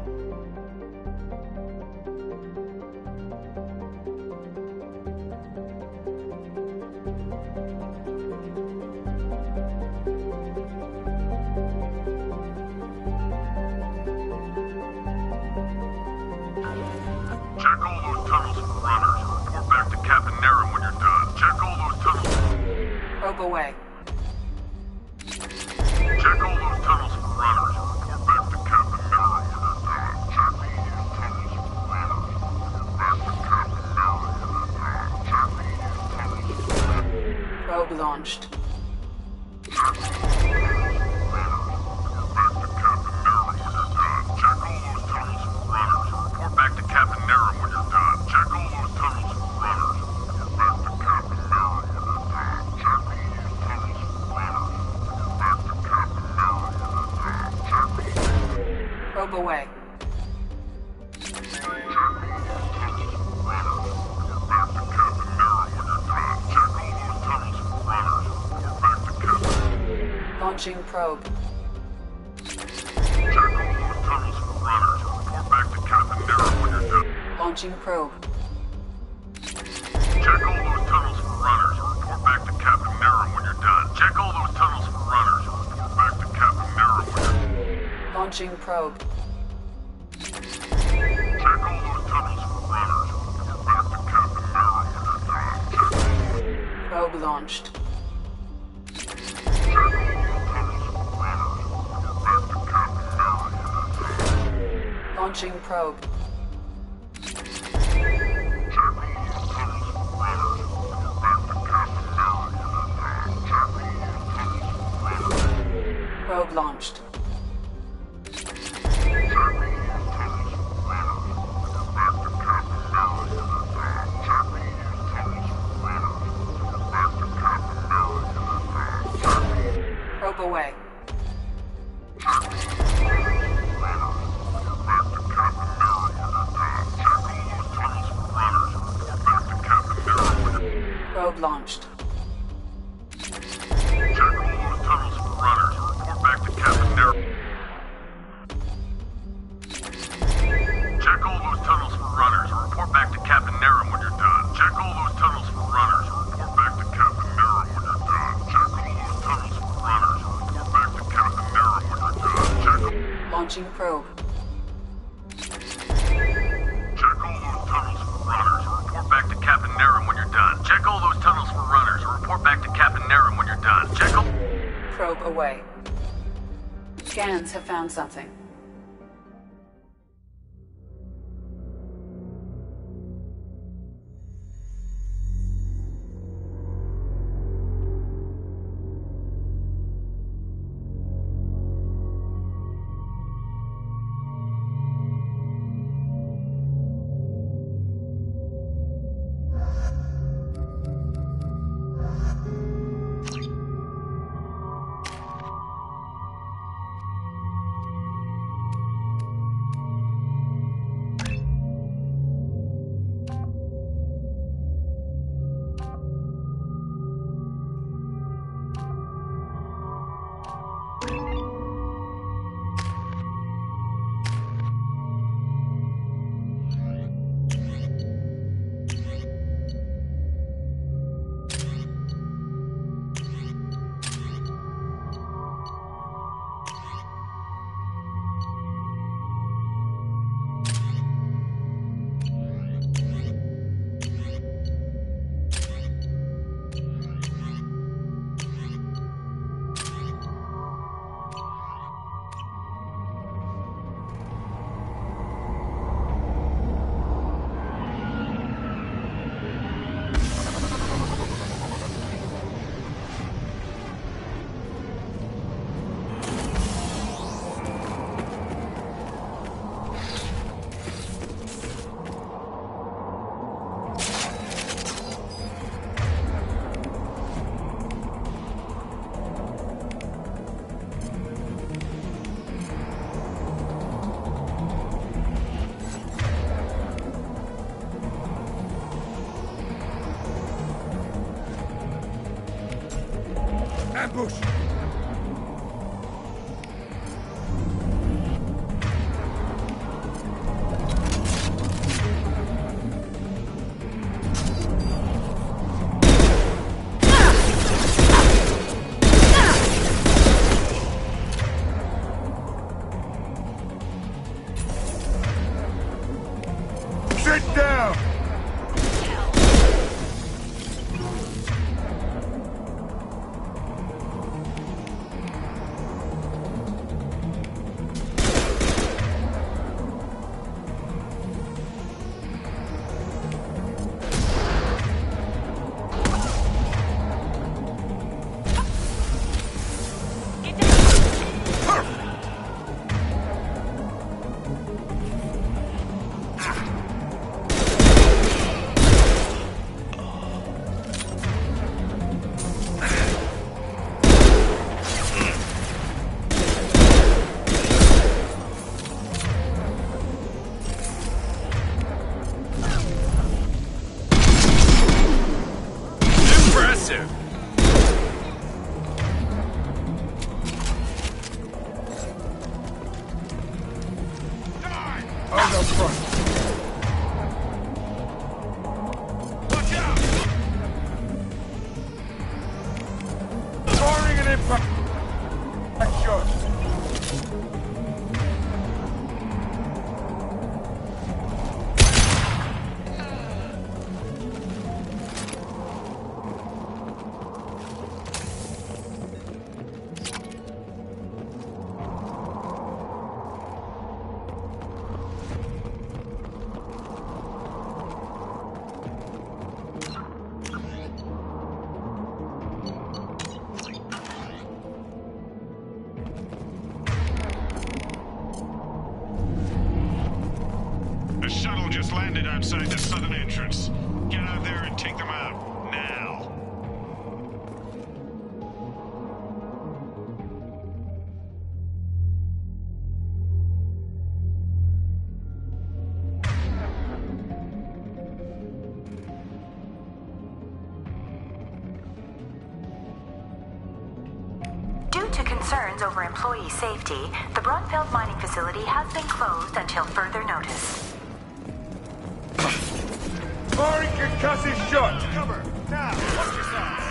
[SPEAKER 13] Check all those tunnels for runners. Report back to Captain Naren when you're done. Check all those tunnels.
[SPEAKER 9] Probe away.
[SPEAKER 13] Check all those tunnels for runners. Report back to Captain Naren when you're done. Check all those tunnels for runners. Report back to Captain Naren when you're done. Check all those tunnels for runners.
[SPEAKER 9] Probe launched.
[SPEAKER 13] Check all those tunnels for runners. Report back to Captain Naren when you're done. Check all those tunnels for runners. Report back to Captain Naren when you're done. Check all those tunnels for runners. Report back to Captain Naren when you're done. Check all those tunnels for runners. Report back to Captain Naren when you're done. Check all those.
[SPEAKER 9] Probe away.
[SPEAKER 13] Check all those tunnels for runners. Report back to Captain Naren when you're done. Check all those tunnels for runners. Report back to Captain.
[SPEAKER 9] Launching probe.
[SPEAKER 13] Check all those tunnels for runners. Report back to Captain Naren when you're done.
[SPEAKER 9] Launching probe.
[SPEAKER 13] Check all those tunnels for runners. Report back to Captain Naren when you're done. Check all those tunnels for runners. Report back to Captain Naren when you're done.
[SPEAKER 9] Launching probe.
[SPEAKER 13] Check all those tunnels for runners. Report back to Captain Naren when you're done. Check all those.
[SPEAKER 9] Probe launched.
[SPEAKER 13] Check all those tunnels for runners. Report back to Captain Naren when you're done.
[SPEAKER 9] Launching probe.
[SPEAKER 13] Check all those tunnels for runners. Report back to Captain Naren when you're done. Check all those tunnels for runners.
[SPEAKER 9] Probe launched.
[SPEAKER 13] Check all those tunnels for runners. Report back to Captain Naren when you're done. Check all those tunnels for runners. Report back to Captain Naren when you're done. Check all those.
[SPEAKER 9] Probe away.
[SPEAKER 13] Check all those tunnels for runners. Report back to Captain Naren when you're done. Check all those tunnels for runners. Report back to Captain Naren when you're done.
[SPEAKER 9] Probe launched.
[SPEAKER 13] Check all those tunnels for runners. Report back to Captain Naren. Check all those tunnels for runners. Report back to Captain Naren when you're done. Check all those tunnels for runners. Report back to Captain Naren when you're done. Check all those tunnels for runners. Report back to Captain Naren when you're done. Check all.
[SPEAKER 9] Launching probe.
[SPEAKER 13] Check all those tunnels for runners. Report back to Captain Naren when you're done. Check all those tunnels for runners. Report back to Captain Naren when you're done. Check all.
[SPEAKER 9] Probe away. Scans have found something.
[SPEAKER 11] Ambush!
[SPEAKER 22] sir.
[SPEAKER 13] Eyes up front. Watch out! Firing an impact. Shot.
[SPEAKER 14] The shuttle just landed outside the southern entrance. Get out there and take them out, now.
[SPEAKER 12] Due to concerns over employee safety, the Brunfeld mining facility has been closed until further notice.
[SPEAKER 13] Firing concussive shot.
[SPEAKER 14] Cover, now, watch yourselves.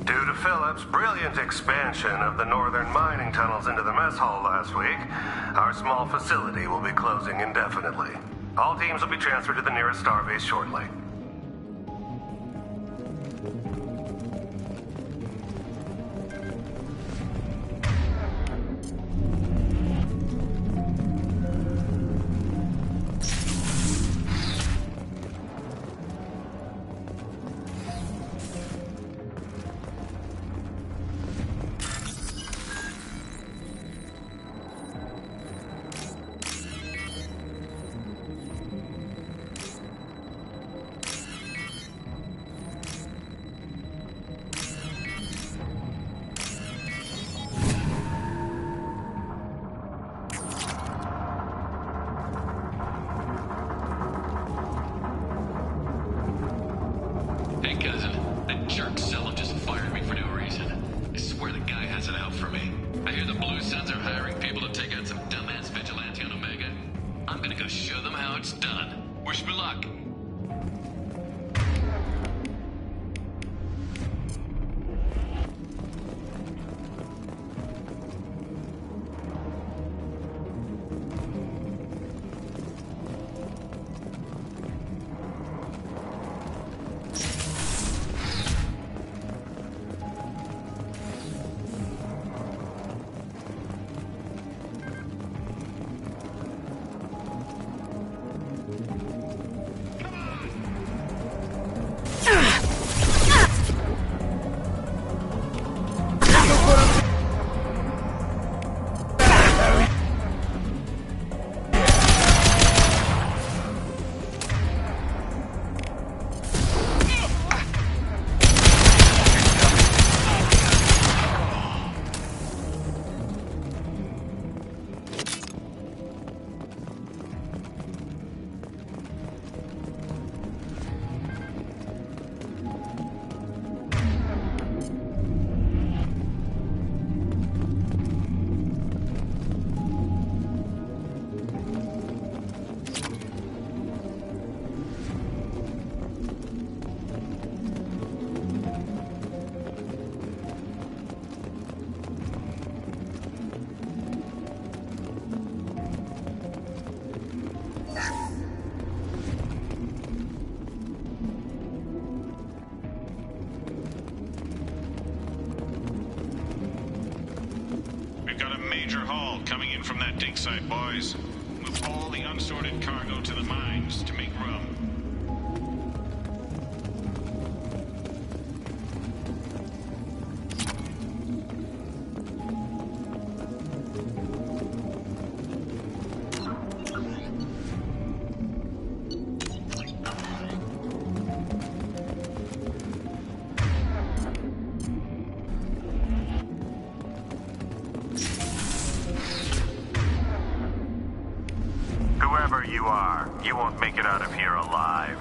[SPEAKER 17] Due to Phillips' brilliant expansion of the northern mining tunnels into the mess hall last week, our small facility will be closing indefinitely. All teams will be transferred to the nearest starbase shortly.
[SPEAKER 19] Hey, cousin. That jerk Selim just fired me for no reason. I swear the guy has it out for me. I hear the Blue Suns are hiring people to take out some dumbass vigilante on Omega. I'm gonna go show them how it's done. Wish me luck.
[SPEAKER 18] All coming in from that dig site, boys. Move all the unsorted cargo to the mines to make room.
[SPEAKER 17] Whoever you are, you won't make it out of here alive.